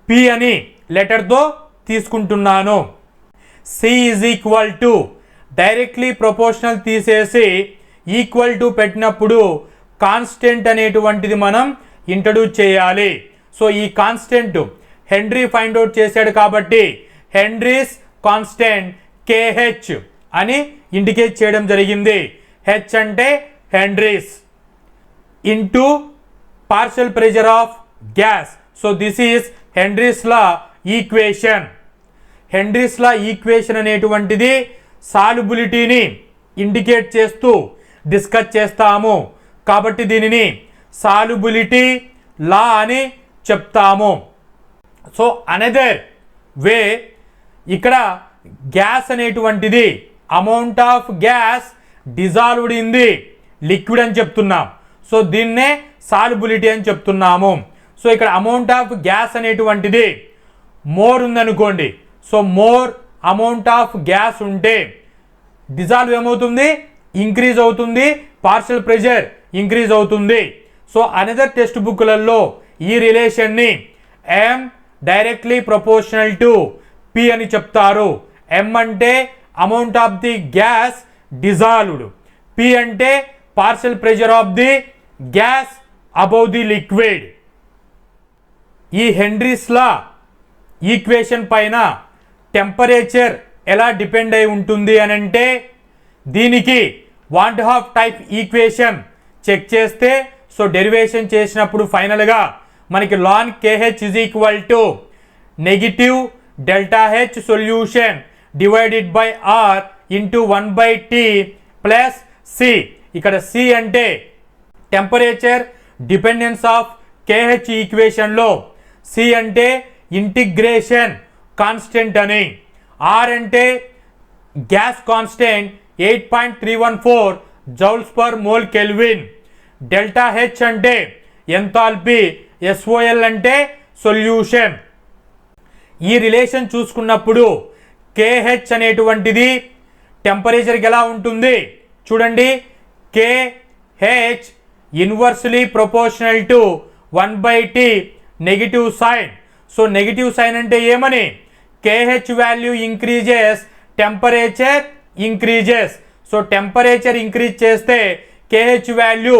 P అని లెటర్తో తీసుకుంటున్నాను. C is equal to directly proportional తీసేసి ఈక్వల్ టు పెట్టినప్పుడు కాన్స్టెంట్ అనేటువంటిది మనం ఇంట్రడ్యూస్ చేయాలి. సో ఈ కాన్స్టెంట్ హెన్రీ ఫైండ్ అవుట్ చేశాడు కాబట్టి హెన్రీస్ కాన్స్టెంట్ కేహెచ్ అని ఇండికేట్ చేయడం జరిగింది. హెచ్ అంటే Henry's into partial pressure of gas. So this is Henry's law equation. Henry's law equation అనేటువంటిది సాల్యుబిలిటీని ఇండికేట్ చేస్తూ డిస్కస్ చేస్తాము కాబట్టి దీనిని సాల్యుబిలిటీ లా అని చెప్తాము. సో అనదర్ వే ఇక్కడ గ్యాస్ అనేటువంటిది amount of gas dissolved in the liquid అని చెప్తున్నాం. సో దీన్నే సాల్యుబిలిటీ అని చెప్తున్నాము. సో ఇక్కడ అమౌంట్ ఆఫ్ గ్యాస్ అనేటువంటిది మోర్ ఉందనుకోండి. So more amount of gas ఉంటే డిజాల్వ్ ఏమవుతుంది? ఇంక్రీజ్ అవుతుంది, పార్షియల్ ప్రెజర్ ఇంక్రీజ్ అవుతుంది. సో అనదర్ టెక్స్ట్ బుక్లలో ఈ రిలేషన్ని M directly proportional to P అని చెప్తారు. ఎం అంటే amount of the gas dissolved, P అంటే partial pressure of the gas above the liquid. ఈ హెన్రీస్ లా ఈక్వేషన్ పైన టెంపరేచర్ ఎలా డిపెండ్ అయి ఉంటుంది అని అంటే దీనికి van and Hoff type equation check చేస్తే సో డెరివేషన్ చేసినప్పుడు ఫైనల్గా మనకి ln KH is equal to negative delta H solution divided by R into 1/t plus C. ఇక్కడ సి అంటే టెంపరేచర్ డిపెండెన్స్ ఆఫ్ కేహెచ్ ఈక్వేషన్లో సి అంటే ఇంటిగ్రేషన్ కాన్స్టెంట్ అని, R అంటే gas constant 8.314 joules per mole kelvin, delta H అంటే enthalpy, SOL అంటే solution. ఈ relation చూసుకున్నప్పుడు కేహెచ్ అనేటువంటిది టెంపరేచర్కి ఎలా ఉంటుంది చూడండి. KH inversely proportional to 1/t negative sign. So negative sign అంటే ఏమని? KH value increases, temperature increases. So temperature increase చేస్తే కేహెచ్ వాల్యూ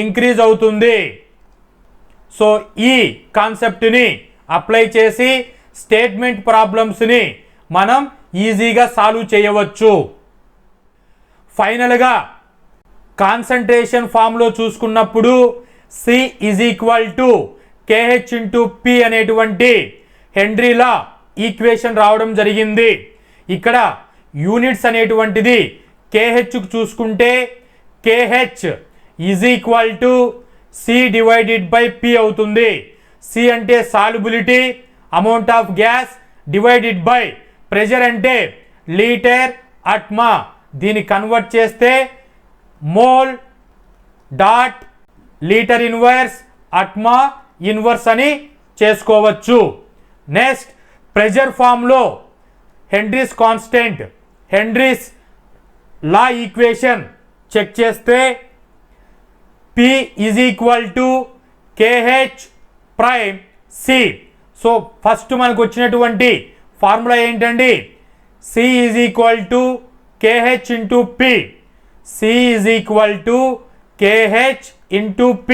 ఇంక్రీజ్ అవుతుంది. సో ఈ కాన్సెప్ట్ని అప్లై చేసి స్టేట్మెంట్ ప్రాబ్లమ్స్ని మనం ఈజీగా సాల్వ్ చేయవచ్చు. ఫైనల్గా కాన్సంట్రేషన్ ఫామ్లో చూసుకున్నప్పుడు C is equal to KH into P అనేటువంటి హెన్రీ లా ఈక్వేషన్ రావడం జరిగింది. ఇక్కడ యూనిట్స్ అనేటువంటిది కేహెచ్కు చూసుకుంటే KH is equal to C divided by P అవుతుంది. సి అంటే సాల్యుబిలిటీ, amount of gas divided by pressure అంటే లీటర్ అట్మా. దీన్ని కన్వర్ట్ చేస్తే mole dot litre inverse atm inverse అని చేసుకోవచ్చు. నెక్స్ట్ ప్రెజర్ ఫామ్లో Henry's constant, Henry's law equation check చేస్తే P is equal to KH prime C. So first మనకు వచ్చినటువంటి formula ఏంటండి? C is equal to KH into P. C is equal to KH into P.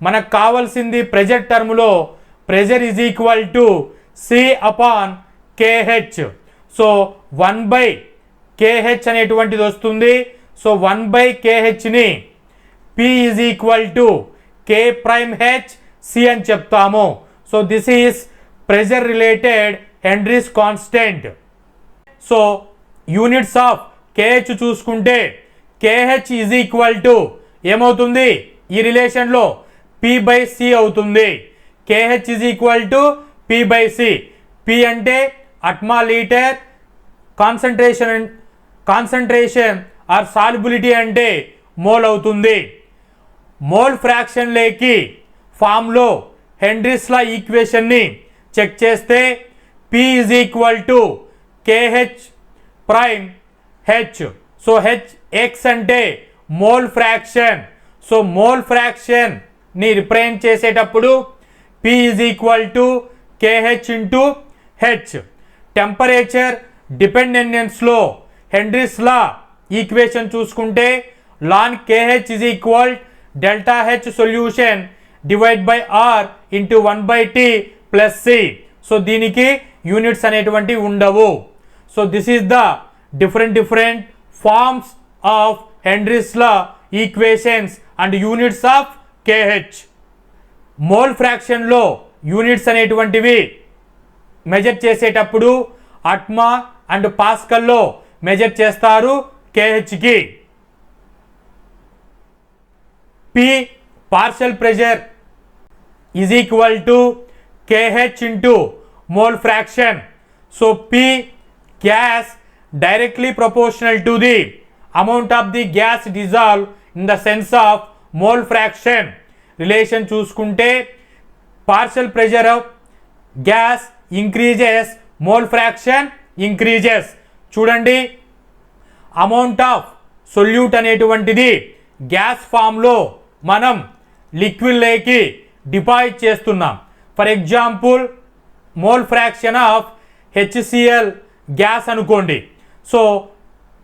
మనకు కావాల్సింది pressure టర్ములో pressure is equal to C upon KH. So 1/KH అనేటువంటిది వస్తుంది. So 1/KHని P is equal to K prime H C అని చెప్తాము. So this is pressure related Henry's constant. So units of KH చూసుకుంటే KH is equal to ఏమవుతుంది ఈ రిలేషన్లో P/C అవుతుంది. KH is equal to P/C. P అంటే atm litre, concentration or solubility అంటే mole అవుతుంది. మోల్ ఫ్రాక్షన్ లేకి ఫామ్లో హెన్రీస్ లా ఈక్వేషన్ని చెక్ చేస్తే P is equal to KH prime H. So H అంటే మోల్ ఫ్రాక్షన్. సో మోల్ ఫ్రాక్షన్ని రిప్రజెంట్ చేసేటప్పుడు P is equal to KH into H. Temperature డిపెండెన్స్లో హెన్రీస్ లా ఈక్వేషన్ చూసుకుంటే ln KH is equal delta H solution divide by R into 1/T plus C. So దీనికి units అనేటువంటివి ఉండవు. So this is the different forms of Henry's law equations and units of KH. Mole ఫ్రాక్షన్లో units అనేటువంటివి measure చేసేటప్పుడు atm and పాస్కల్లో measure చేస్తారు KHకి. P partial pressure is equal to KH into mole fraction. So P gas directly proportional to the amount of the gas dissolve in the sense of mole fraction. Relation చూసుకుంటే partial pressure of gas increases, mole fraction increases. చూడండి, amount of solute అనేటువంటిది gas ఫామ్లో మనం liquid లేకి deposit చేస్తున్నాం. For example mole fraction of HCl gas అనుకోండి. So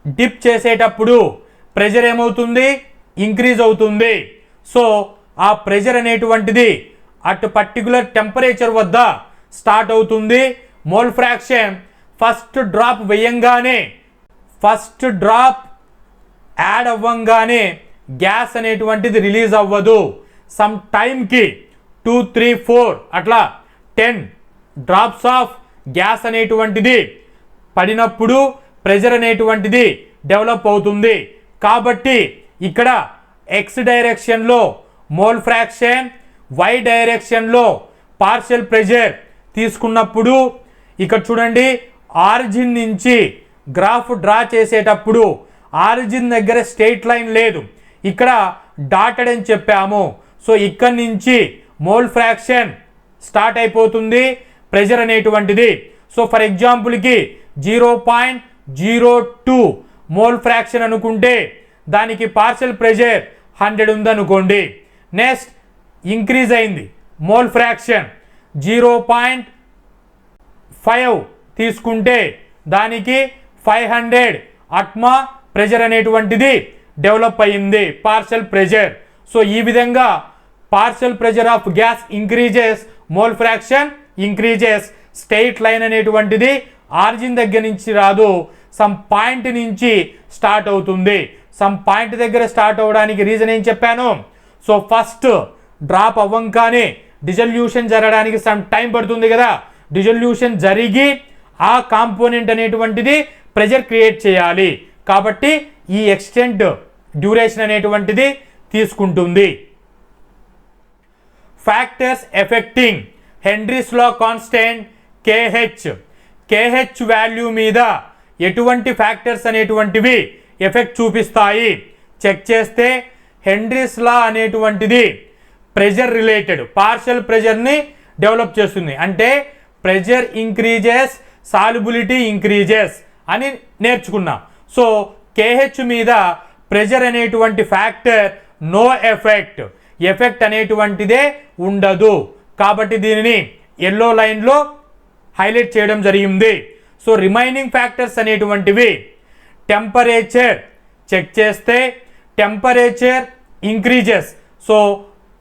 dip చేసేటప్పుడు pressure ఏమవుతుంది? ఇంక్రీజ్ అవుతుంది. సో ఆ ప్రెషర్ అనేటువంటిది అట్ పర్టికులర్ టెంపరేచర్ వద్ద స్టార్ట్ అవుతుంది. మోల్ ఫ్రాక్షన్ ఫస్ట్ డ్రాప్ వేయంగానే, ఫస్ట్ డ్రాప్ యాడ్ అవ్వంగానే గ్యాస్ అనేటువంటిది రిలీజ్ అవ్వదు. సమ్ టైంకి 2, 3, 4 అట్లా 10 డ్రాప్స్ ఆఫ్ గ్యాస్ అనేటువంటిది పడినప్పుడు ప్రెషర్ అనేటువంటిది డెవలప్ అవుతుంది. కాబట్టి ఇక్కడ X డైరెక్షన్లో మోల్ ఫ్రాక్షన్, Y డైరెక్షన్లో పార్షియల్ ప్రెషర్ తీసుకున్నప్పుడు ఇక్కడ చూడండి, ఆరిజిన్ నుంచి గ్రాఫ్ డ్రా చేసేటప్పుడు ఆరిజిన్ దగ్గర స్ట్రెయిట్ లైన్ లేదు, ఇక్కడ డాటెడ్ అని చెప్పాము. సో ఇక్కడ నుంచి మోల్ ఫ్రాక్షన్ స్టార్ట్ అయిపోతుంది ప్రెషర్ అనేటువంటిది. సో ఫర్ ఎగ్జాంపుల్కి 0.02 మోల్ ఫ్రాక్షన్ అనుకుంటే దానికి పార్షియల్ ప్రెషర్ 100 ఉందనుకోండి. నెక్స్ట్ ఇంక్రీజ్ అయింది మోల్ ఫ్రాక్షన్ 0.5 తీసుకుంటే దానికి 500 అట్మా ప్రెషర్ అనేటువంటిది డెవలప్ అయ్యింది, పార్షియల్ ప్రెషర్. సో ఈ విధంగా partial pressure of gas increases, mole fraction increases. Straight line అనేటువంటిది ఆరిజిన్ దగ్గర నుంచి రాదు, సమ్ పాయింట్ నుంచి స్టార్ట్ అవుతుంది. సమ్ పాయింట్ దగ్గర స్టార్ట్ అవ్వడానికి రీజన్ ఏం చెప్పాను? సో ఫస్ట్ డ్రాప్ అవ్వంగానే డిజల్యూషన్ జరగడానికి సమ్ టైం పడుతుంది కదా, డిజల్యూషన్ జరిగి ఆ కాంపోనెంట్ అనేటువంటిది ప్రెషర్ క్రియేట్ చేయాలి. కాబట్టి ఈ ఎక్స్టెంట్ డ్యూరేషన్ అనేటువంటిది తీసుకుంటుంది. ఫ్యాక్టర్స్ ఎఫెక్టింగ్ హెన్రీస్ లా కాన్స్టెంట్ KH వాల్యూ మీద ఎటువంటి ఫ్యాక్టర్స్ అనేటువంటివి ఎఫెక్ట్ చూపిస్తాయి చెక్ చేస్తే హెన్రీస్ లా అనేటువంటిది ప్రెషర్ రిలేటెడ్ పార్షియల్ ప్రెషర్ని డెవలప్ చేస్తుంది. అంటే ప్రెషర్ ఇంక్రీజెస్, సాల్యుబిలిటీ ఇంక్రీజెస్ అని నేర్చుకున్నాం. సో KH మీద ప్రెజర్ అనేటువంటి ఫ్యాక్టర్ నో ఎఫెక్ట్, ఎఫెక్ట్ అనేటువంటిదే ఉండదు. కాబట్టి దీనిని ఎల్లో లైన్లో హైలైట్ చేయడం జరిగింది. సో రిమైనింగ్ ఫ్యాక్టర్స్ అనేటువంటివి టెంపరేచర్ చెక్ చేస్తే టెంపరేచర్ ఇంక్రీజెస్. సో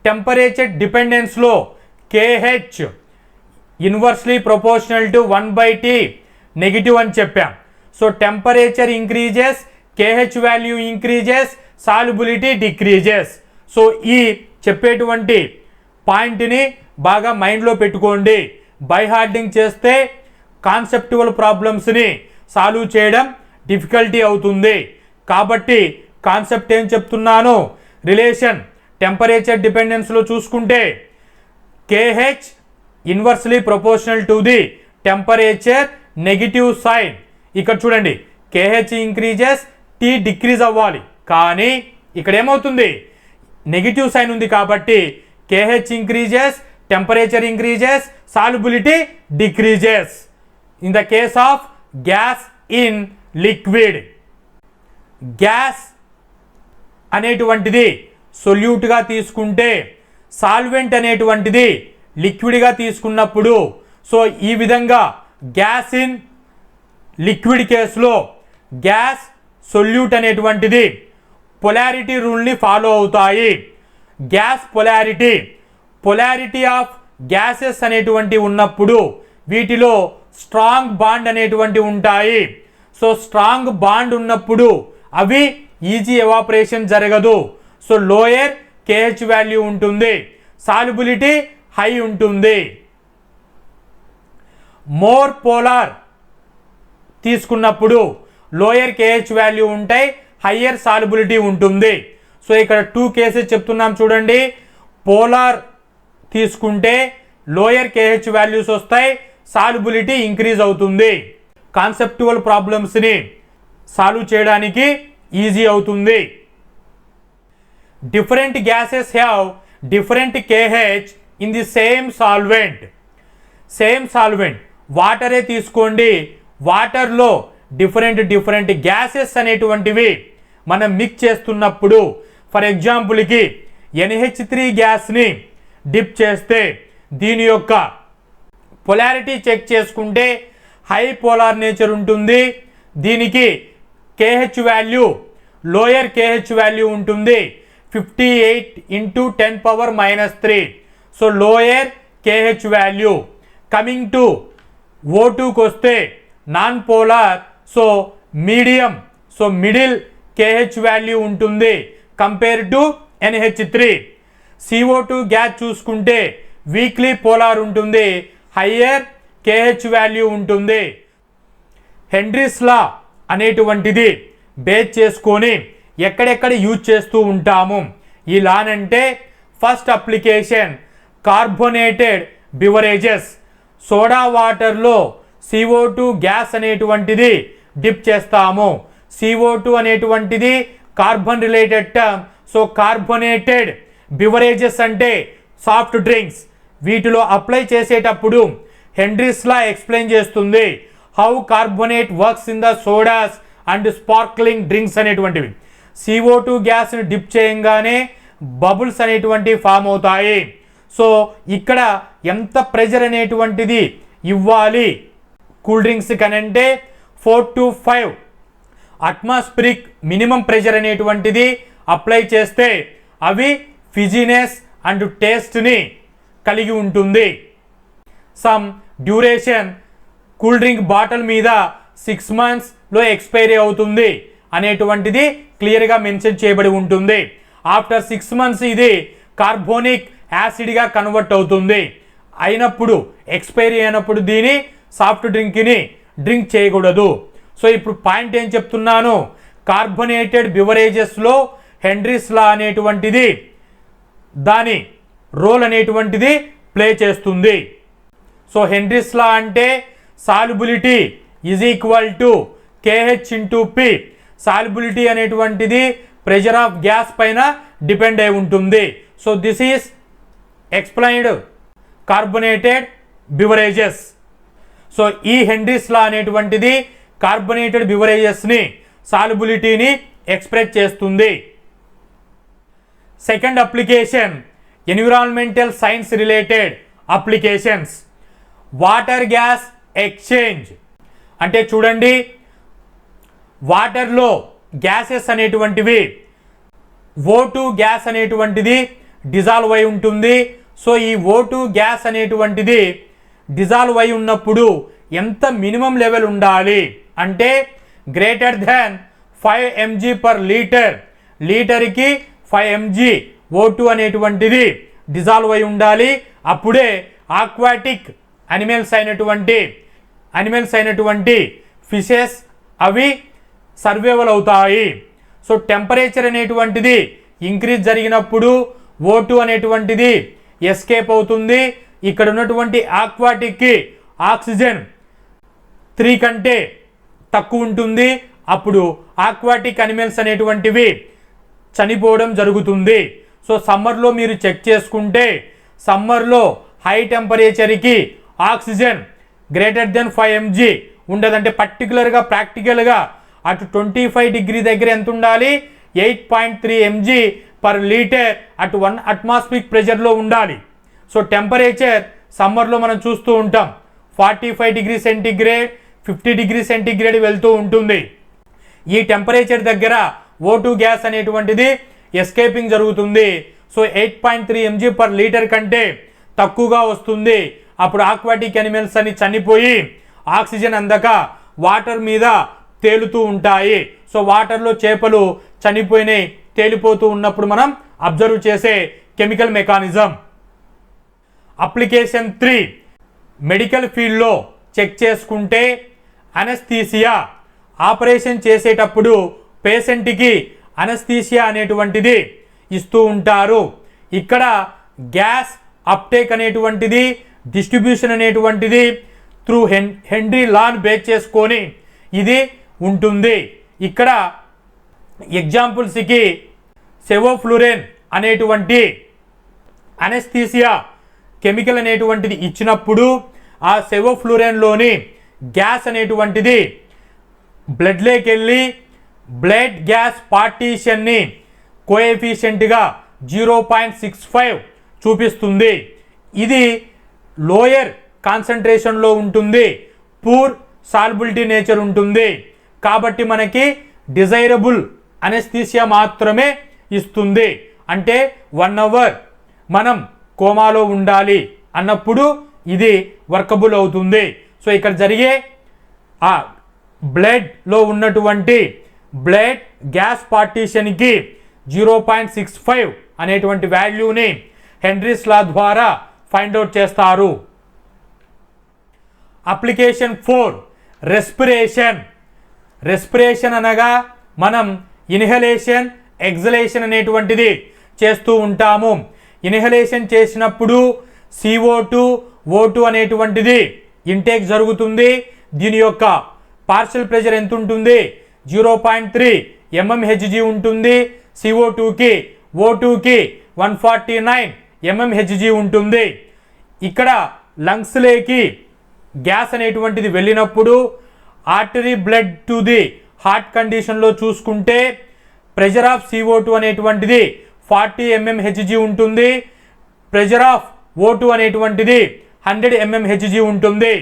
టెంపరేచర్ డిపెండెన్స్లో KH inversely proportional to 1/T negative అని చెప్పాం. So temperature increases, KH value increases, solubility decreases. So ఈ చెప్పేటువంటి పాయింట్ని బాగా మైండ్లో పెట్టుకోండి. బై హార్డింగ్ చేస్తే కాన్సెప్టువల్ ప్రాబ్లమ్స్ని సాల్వ్ చేయడం డిఫికల్టీ అవుతుంది. కాబట్టి కాన్సెప్ట్ ఏం చెప్తున్నాను, రిలేషన్ టెంపరేచర్ డిపెండెన్స్లో చూసుకుంటే KH inversely proportional to the temperature negative sign. ఇక్కడ చూడండి KH ఇంక్రీజెస్, T డిక్రీజ్ అవ్వాలి. కానీ ఇక్కడ ఏమవుతుంది, నెగిటివ్ సైన్ ఉంది కాబట్టి KH increases, temperature increases, solubility decreases. In the case of gas in liquid, gas అనేటువంటిది సొల్యూట్గా తీసుకుంటే, సాల్వెంట్ అనేటువంటిది లిక్విడ్గా తీసుకున్నప్పుడు, సో ఈ విధంగా గ్యాస్ ఇన్ లిక్విడ్ కేసులో గ్యాస్ సొల్యూట్ అనేటువంటిది పొలారిటీ రూల్ని ఫాలో అవుతాయి. గ్యాస్ పొలారిటీ ఆఫ్ గ్యాసెస్ అనేటువంటి ఉన్నప్పుడు వీటిలో స్ట్రాంగ్ బాండ్ అనేటువంటి ఉంటాయి. సో స్ట్రాంగ్ బాండ్ ఉన్నప్పుడు అవి ఈజీ ఎవాపరేషన్ జరగదు. సో లోయర్ KH వాల్యూ ఉంటుంది, సాల్యుబిలిటీ హై ఉంటుంది. మోర్ పోలార్ తీసుకున్నప్పుడు లోయర్ KH వాల్యూ ఉంటాయి, హయ్యర్ సాల్యుబిలిటీ ఉంటుంది. సో ఇక్కడ 2 కేసెస్ చెప్తున్నాం చూడండి. పోలార్ తీసుకుంటే లోయర్ KH వాల్యూస్ వస్తాయి, సాల్యుబిలిటీ ఇంక్రీజ్ అవుతుంది. కాన్సెప్టువల్ ప్రాబ్లమ్స్ని సాల్వ్ చేయడానికి ఈజీ అవుతుంది. Different gases have different KH in the same solvent. వాటరే తీసుకోండి, వాటర్లో డిఫరెంట్ గ్యాసెస్ అనేటువంటివి మనం మిక్స్ చేస్తున్నప్పుడు, ఫర్ ఎగ్జాంపుల్కి NH3 గ్యాస్ని డిప్ చేస్తే దీని యొక్క పొలారిటీ చెక్ చేసుకుంటే హై పోలార్ నేచర్ ఉంటుంది. దీనికి KH value lower KH value ఉంటుంది 58 × 10⁻³ so lower KH value. Coming to O2కి వస్తే non polar, so medium, so middle KH value ఉంటుంది compare to NH3. CO2 gas చూసుకుంటే వీక్లీ పోలార్ ఉంటుంది, higher KH value ఉంటుంది. Henry's law అనేటువంటిది base చేసుకొని ఎక్కడెక్కడ యూజ్ చేస్తూ ఉంటాము ఈ లాన్ అంటే, first application carbonated beverages. Soda వాటర్లో CO2 గ్యాస్ అనేటువంటిది డిప్ చేస్తాము. CO2 అనేటువంటిది carbon related term. So carbonated beverages అంటే సాఫ్ట్ డ్రింక్స్. వీటిలో అప్లై చేసేటప్పుడు హెన్రీస్ లా ఎక్స్ప్లెయిన్ చేస్తుంది how carbonate works in the sodas and sparkling drinks అనేటువంటివి. CO2 గ్యాస్ని డిప్ చేయంగానే బబుల్స్ అనేటువంటివి ఫామ్ అవుతాయి. సో ఇక్కడ ఎంత ప్రెజర్ అనేటువంటిది ఇవ్వాలి కూల్ డ్రింక్స్ కనంటే 4 to 5 అట్మాస్ఫిరిక్ మినిమం ప్రెజర్ అనేటువంటిది అప్లై చేస్తే అవి ఫిజినెస్ అండ్ టేస్ట్ని కలిగి ఉంటుంది. Some duration cool drink bottle మీద 6 monthsలో ఎక్స్పైరీ అవుతుంది అనేటువంటిది క్లియర్గా మెన్షన్ చేయబడి ఉంటుంది. ఆఫ్టర్ 6 months ఇది కార్బోనిక్ యాసిడ్గా కన్వర్ట్ అవుతుంది. అయినప్పుడు ఎక్స్పైరీ అయినప్పుడు దీని సాఫ్ట్ డ్రింక్ని డ్రింక్ చేయకూడదు. సో ఇప్పుడు పాయింట్ ఏం చెప్తున్నాను, కార్బోనేటెడ్ బివరేజెస్లో హెన్రీస్ లా అనేటువంటిది దాని రోల్ అనేటువంటిది ప్లే చేస్తుంది. సో హెన్రీస్ లా అంటే solubility is equal to KH × P. Solubility అనేటువంటిది ప్రెషర్ ఆఫ్ గ్యాస్ పైన డిపెండ్ అయి ఉంటుంది. So this is explained carbonated beverages. So ఈ హెన్రీస్ లా అనేటువంటిది కార్బోనేటెడ్ బివరేజెస్ని సాల్యుబిలిటీని ఎక్స్ప్రెస్ చేస్తుంది. Second application environmental science related applications. Water gas exchange అంటే చూడండి, వాటర్లో గ్యాసెస్ అనేటువంటివి O2 గ్యాస్ అనేటువంటిది డిజాల్వ్ అయి ఉంటుంది. సో ఈ O2 గ్యాస్ అనేటువంటిది డిజాల్వ్ అయి ఉన్నప్పుడు ఎంత మినిమం లెవెల్ ఉండాలి అంటే గ్రేటర్ దాన్ 5 mg/L, లీటర్కి 5 mg O2 అనేటువంటిది డిజాల్వ్ అయి ఉండాలి. అప్పుడే ఆక్వాటిక్ అనిమల్స్ అయినటువంటి ఫిషెస్ అవి సర్వైవల్ అవుతాయి. సో టెంపరేచర్ అనేటువంటిది ఇంక్రీజ్ జరిగినప్పుడు O2 అనేటువంటిది ఎస్కేప్ అవుతుంది. ఇక్కడ ఉన్నటువంటి ఆక్వాటిక్కి ఆక్సిజన్ 3 కంటే తక్కువ ఉంటుంది. అప్పుడు ఆక్వాటిక్ అనిమల్స్ అనేటువంటివి చనిపోవడం జరుగుతుంది. సో సమ్మర్లో మీరు చెక్ చేసుకుంటే సమ్మర్లో హై టెంపరేచర్కి ఆక్సిజన్ గ్రేటర్ దెన్ 5 mg ఉండదంటే పర్టికులర్గా ప్రాక్టికల్గా అటు 25 డిగ్రీ దగ్గర ఎంత ఉండాలి, 8.3 mg/L అటు 1 అట్మాస్ఫిక్ ప్రెషర్లో ఉండాలి. సో టెంపరేచర్ సమ్మర్లో మనం చూస్తూ ఉంటాం 45 డిగ్రీ సెంటీగ్రేడ్ 50 డిగ్రీ సెంటీగ్రేడ్ వెళ్తూ ఉంటుంది. ఈ టెంపరేచర్ దగ్గర O2 గ్యాస్ అనేటువంటిది ఎస్కేపింగ్ జరుగుతుంది. సో 8.3 mg/L కంటే తక్కువగా వస్తుంది. అప్పుడు ఆక్వాటిక్ అనిమల్స్ అని చనిపోయి ఆక్సిజన్ అందక వాటర్ మీద తేలుతూ ఉంటాయి. సో వాటర్లో చేపలు చనిపోయినాయి తేలిపోతూ ఉన్నప్పుడు మనం అబ్జర్వ్ చేసే కెమికల్ మెకానిజం. అప్లికేషన్ 3 మెడికల్ ఫీల్డ్లో చెక్ చేసుకుంటే అనస్థీసియా ఆపరేషన్ చేసేటప్పుడు పేషెంట్కి అనస్థీసియా అనేటువంటిది ఇస్తూ ఉంటారు. ఇక్కడ గ్యాస్ అప్టేక్ అనేటువంటిది డిస్ట్రిబ్యూషన్ అనేటువంటిది త్రూ హెన్రీ లాన్ బేస్ చేసుకొని ఇది ఉంటుంది. ఇక్కడ ఎగ్జాంపుల్స్కి సెవోఫ్లూరెన్ అనేటువంటి అనస్థీసియా కెమికల్ అనేటువంటిది ఇచ్చినప్పుడు ఆ సెవోఫ్లూరెన్లోని గ్యాస్ అనేటువంటిది బ్లడ్లోకి వెళ్ళి బ్లడ్ గ్యాస్ పార్టీషన్ని కోఎఫిషియెంట్గా 0.65 చూపిస్తుంది. ఇది లోయర్ కాన్సన్ట్రేషన్లో ఉంటుంది, పూర్ సాల్బిలిటీ నేచర్ ఉంటుంది. కాబట్టి మనకి డిజైరబుల్ అనస్థీసియా మాత్రమే ఇస్తుంది. అంటే 1 అవర్ మనం కోమాలో ఉండాలి అన్నప్పుడు ఇది వర్కబుల్ అవుతుంది. సో ఇక్కడ జరిగే ఆ బ్లడ్లో ఉన్నటువంటి బ్లడ్ గ్యాస్ పార్టీషన్కి 0.65 అనేటువంటి వాల్యూని హెన్రీస్ లా ద్వారా ఫైండ్ అవుట్ చేస్తారు. అప్లికేషన్ 4 రెస్పిరేషన్ అనగా మనం ఇన్హలేషన్ ఎగ్జలేషన్ అనేటువంటిది చేస్తూ ఉంటాము. ఇన్హలేషన్ చేసినప్పుడు CO2 O2 అనేటువంటిది ఇంటేక్ జరుగుతుంది. దీని యొక్క పార్షియల్ ప్రెషర్ ఎంత ఉంటుంది, 0.3 mmHg ఉంటుంది. CO2కి O2కి 149 mmHg ఉంటుంది. ఇక్కడ లంగ్స్లోకి గ్యాస్ అనేటువంటిది వెళ్ళినప్పుడు artery blood to the heart కండిషన్లో చూసుకుంటే ప్రెషర్ ఆఫ్ CO2 అనేటువంటిది 40 mmHg ఉంటుంది. ప్రెషర్ ఆఫ్ O2 అనేటువంటిది 100 mmHg ఉంటుంది.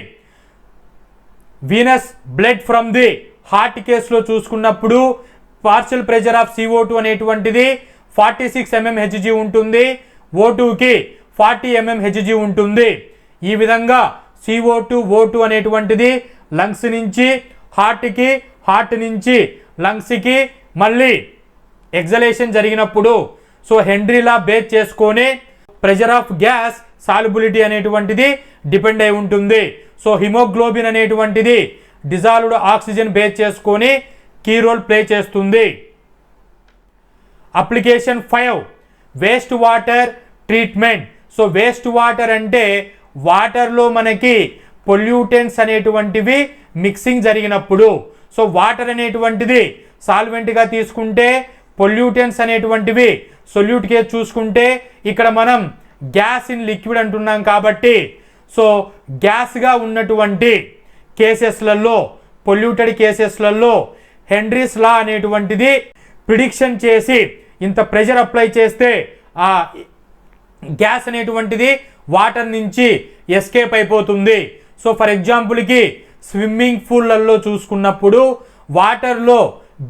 Venus blood from the heart కేసులో చూసుకున్నప్పుడు పార్షియల్ ప్రెషర్ ఆఫ్ CO2 అనేటువంటిది 46 mmHg ఉంటుంది. O2కి 40 mmHg ఉంటుంది. ఈ విధంగా CO2 O2 అనేటువంటిది లంగ్స్ నుంచి హార్ట్కి, హార్ట్ నుంచి లంగ్స్కి మళ్ళీ ఎగ్జలేషన్ జరిగినప్పుడు సో హెన్రీ లా బేస్ చేసుకొని ప్రెషర్ ఆఫ్ గ్యాస్ సాల్యుబిలిటీ అనేటువంటిది డిపెండ్ అయి ఉంటుంది. సో హిమోగ్లోబిన్ అనేటువంటిది డిజాల్వ్డ్ ఆక్సిజన్ బేస్ చేసుకొని కీ రోల్ ప్లే చేస్తుంది. Application 5 waste water treatment. So waste water అంటే వాటర్లో మనకి పొల్యూటెంట్స్ అనేటువంటివి మిక్సింగ్ జరిగినప్పుడు సో వాటర్ అనేటువంటిది సాల్వెంట్గా తీసుకుంటే పొల్యూటెంట్స్ అనేటువంటివి సొల్యూట్ కేసు చూసుకుంటే ఇక్కడ మనం గ్యాస్ ఇన్ లిక్విడ్ అంటున్నాం కాబట్టి సో గ్యాస్గా ఉన్నటువంటి కేసెస్లలో పొల్యూటెడ్ కేసెస్లలో హెన్రీస్ లా అనేటువంటిది ప్రిడిక్షన్ చేసి ఇంత ప్రెషర్ అప్లై చేస్తే ఆ గ్యాస్ అనేటువంటిది వాటర్ నుంచి ఎస్కేప్ అయిపోతుంది. సో ఫర్ ఎగ్జాంపుల్కి స్విమ్మింగ్ పూల్లలో చూసుకున్నప్పుడు వాటర్లో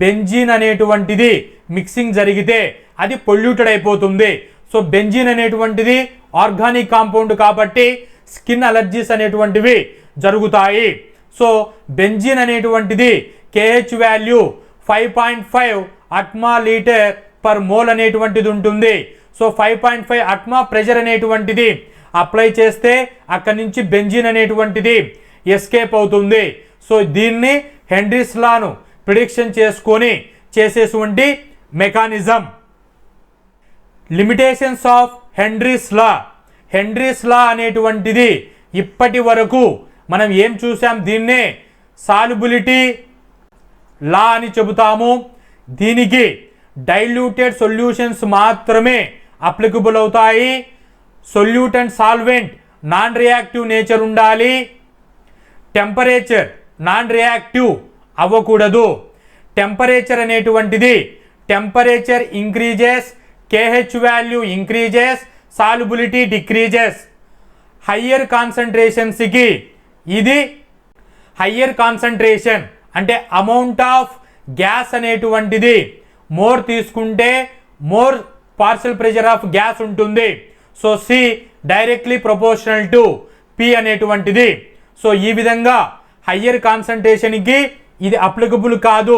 బెంజీన్ అనేటువంటిది మిక్సింగ్ జరిగితే అది పొల్యూటెడ్ అయిపోతుంది. సో బెంజీన్ అనేటువంటిది ఆర్గానిక్ కాంపౌండ్ కాబట్టి స్కిన్ అలర్జీస్ అనేటువంటివి జరుగుతాయి. సో బెంజీన్ అనేటువంటిది KH value 5.5 అట్మా litre per mole అనేటువంటిది ఉంటుంది. సో 5.5 అట్మా ప్రెషర్ అనేటువంటిది అప్లై చేస్తే అక్కడి నుంచి బెంజీన్ అనేటువంటిది ఎస్కేప్ అవుతుంది. సో దీన్ని హెన్రీస్ లాను ప్రిడిక్షన్ చేసుకొని చేసేటువంటి mechanism. Limitations of Henry's law. Henry's law అనేటువంటిది ఇప్పటి వరకు మనం ఏం చూసాం, దీన్నే సాల్యుబిలిటీ లా అని చెబుతాము. దీనికి డైల్యూటెడ్ సొల్యూషన్స్ మాత్రమే అప్లికబుల్ అవుతాయి. Solute and solvent non reactive nature ఉండాలి. టెంపరేచర్ నాన్ రియాక్టివ్ అవ్వకూడదు. టెంపరేచర్ అనేటువంటిది temperature increases, KH value increases, solubility decreases. Higher కాన్సన్ట్రేషన్స్కి ఇది హయ్యర్ కాన్సన్ట్రేషన్ అంటే అమౌంట్ ఆఫ్ గ్యాస్ అనేటువంటిది మోర్ తీసుకుంటే more partial pressure of gas ఉంటుంది. So C directly proportional to P అనేటువంటిది. సో ఈ విధంగా హయ్యర్ కాన్సన్ట్రేషన్కి ఇది అప్లికబుల్ కాదు.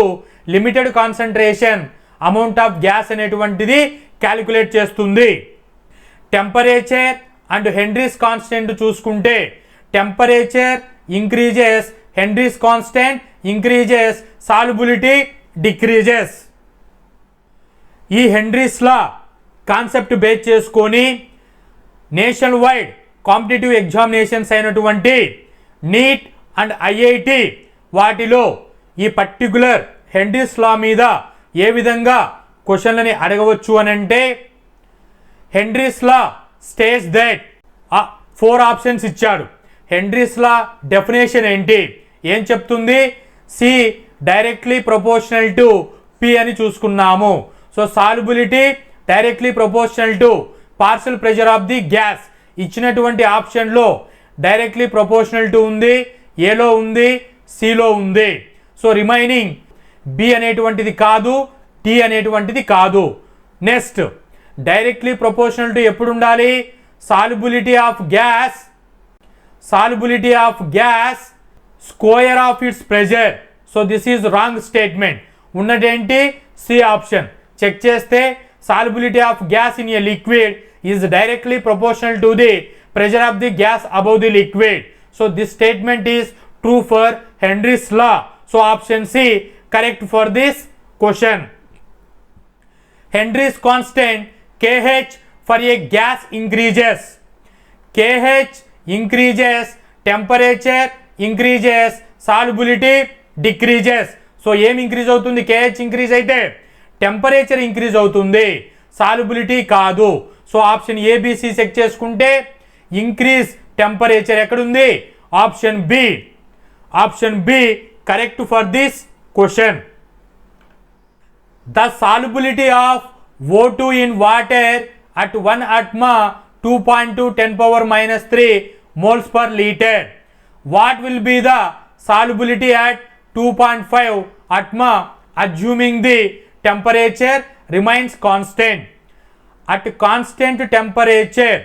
Limited concentration amount of gas అనేటువంటిది క్యాలిక్యులేట్ చేస్తుంది. టెంపరేచర్ అండ్ హెన్రీస్ కాన్స్టెంట్ చూసుకుంటే temperature increases, Henry's constant increases, solubility decreases. ఈ హెన్రీస్ లా కాన్సెప్ట్ బేస్ చేసుకొని నేషనల్ వైడ్ కాంపిటేటివ్ ఎగ్జామినేషన్స్ అయినటువంటి నీట్ అండ్ ఐఐటి వాటిలో ఈ పర్టికులర్ హెన్రీస్ లా మీద ఏ విధంగా క్వశ్చన్లని అడగవచ్చు అని అంటే, Henry's law states that 4 options ఇచ్చాడు. హెన్రీస్ లా డెఫినేషన్ ఏంటి, ఏం చెప్తుంది? C directly proportional to P అని చూసుకున్నాము. So solubility directly proportional to partial pressure of the gas ఇచ్చినటువంటి ఆప్షన్లో డైరెక్ట్లీ ప్రపోర్షనల్ టు ఉంది, ఏలో ఉంది, సిలో ఉంది. సో రిమైనింగ్ బి అనేటువంటిది కాదు, టి అనేటువంటిది కాదు. నెక్స్ట్ డైరెక్ట్లీ ప్రపోర్షనల్ టు ఎప్పుడు ఉండాలి? Solubility of gas square of its pressure. So this is wrong statement. ఉన్నదేంటి? C option. చెక్ చేస్తే solubility of gas in a liquid is directly proportional to the pressure of the gas above the liquid. So this statement is true for Henry's law. So option C correct for this question. Henry's constant KH for a gas increases. KH increases, temperature increases, solubility decreases. So ఏం increase అవుతుంది? KH increase అయితే temperature increase అవుతుంది, solubility కాదు. So option A B C check చేసుకుంటే increase temperature ఎక్కడుంది? Option B. Option B correct for this question. The solubility of O2 in water at 1 atma 2.2 10⁻³ moles per liter. What will be the solubility at 2.5 atma assuming the temperature remains constant? At constant temperature,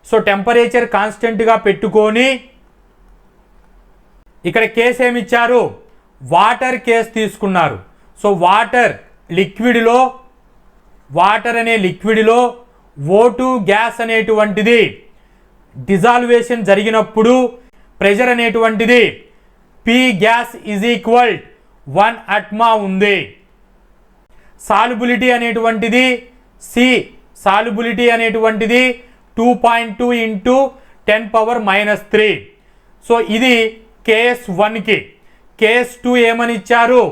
so temperature constant గా పెట్టుకొని ఇక్కడ case ఏమి ఇచ్చారు? Water case తీసుకున్నారు. So water అనే లిక్విడ్లో O2 gas అనేటువంటిది డిజాల్వేషన్ జరిగినప్పుడు pressure అనేటువంటిది P గ్యాస్ ఈజ్ ఈక్వల్ 1 అట్మా ఉంది. సాల్యుబిలిటీ అనేటువంటిది సాల్యుబిలిటీ అనేటువంటిది 2.2 × 10⁻³ సో ఇది కేస్ 1కి. కేస్ 2 ఏమని ఇచ్చారు?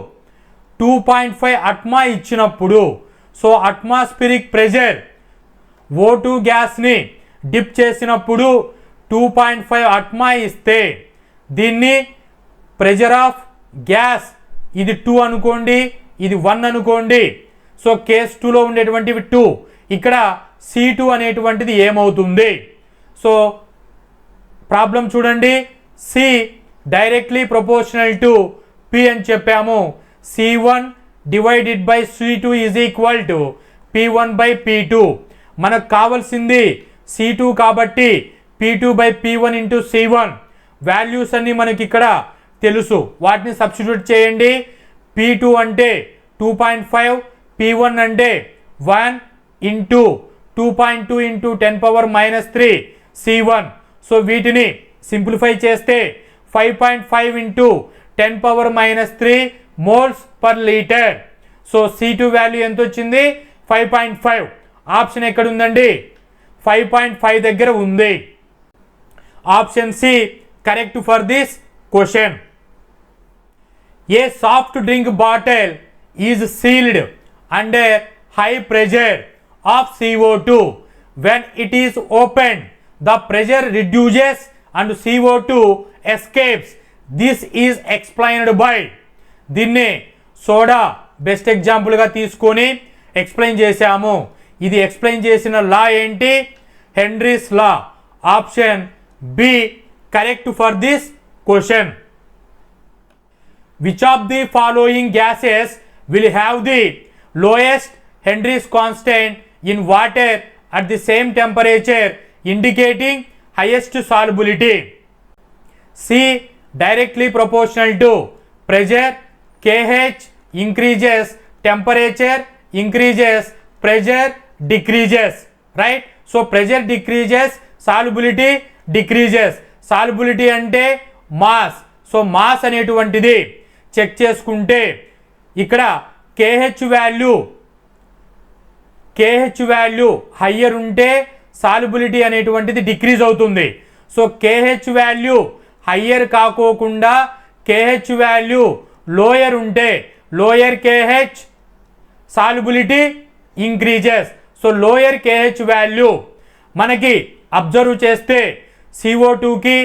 2.5 అట్మా ఇచ్చినప్పుడు, సో అట్మాస్ఫిరిక్ ప్రెషర్ O2 గ్యాస్ని డిప్ చేసినప్పుడు 2.5 అట్మా ఇస్తే దీన్ని ప్రెషర్ ఆఫ్ గ్యాస్ ఇది 2 అనుకోండి, ఇది 1 అనుకోండి. సో కేస్ 2లో ఉండేటువంటివి 2, ఇక్కడ C2 అనేటువంటిది ఏమవుతుంది? సో ప్రాబ్లం చూడండి, C directly proportional to P అని చెప్పాము. C1 divided by C2 is equal to P1 by P2. మనకు కావాల్సింది C2 కాబట్టి P2 by P1 into C1. Values అన్నీ మనకి ఇక్కడ తెలుసు, వాటిని సబ్స్టిట్యూట్ చేయండి. P2 అంటే 2.5, P1 అంటే 1 ఇంటూ 2.2 ఇంటూ 10⁻³ C1. సో వీటిని సింప్లిఫై చేస్తే 5.5 into 10⁻³ moles per litre. So C2 value ఎంత వచ్చింది? 5.5. ఆప్షన్ ఎక్కడ ఉందండి? 5.5 దగ్గర ఉంది. Option C correct for this question. A soft drink bottle is sealed under high pressure of CO2. When it is opened, the pressure reduces and CO2 escapes. This is explained by. దీన్ని soda best ఎగ్జాంపుల్గా తీసుకొని explain చేశాము. ఇది explain చేసిన law ఏంటి? Henry's law. Option B correct for this question. Which of the following gases will have the lowest Henry's constant in water at the same temperature, indicating highest solubility? C directly proportional to pressure. KH increases, temperature increases, pressure decreases, right? So pressure decreases, solubility decreases. Solubility అంటే mass. So mass అనేటువంటిది check చేసుకుంటే ఇక్కడ KH value higher ఉంటే solubility అనేటువంటిది decrease అవుతుంది. So KH value higher కాకోకుండా KH value lower ఉంటే lower KH solubility increases. So lower KH value మనకి అబ్జర్వ్ చేస్తే CO2కి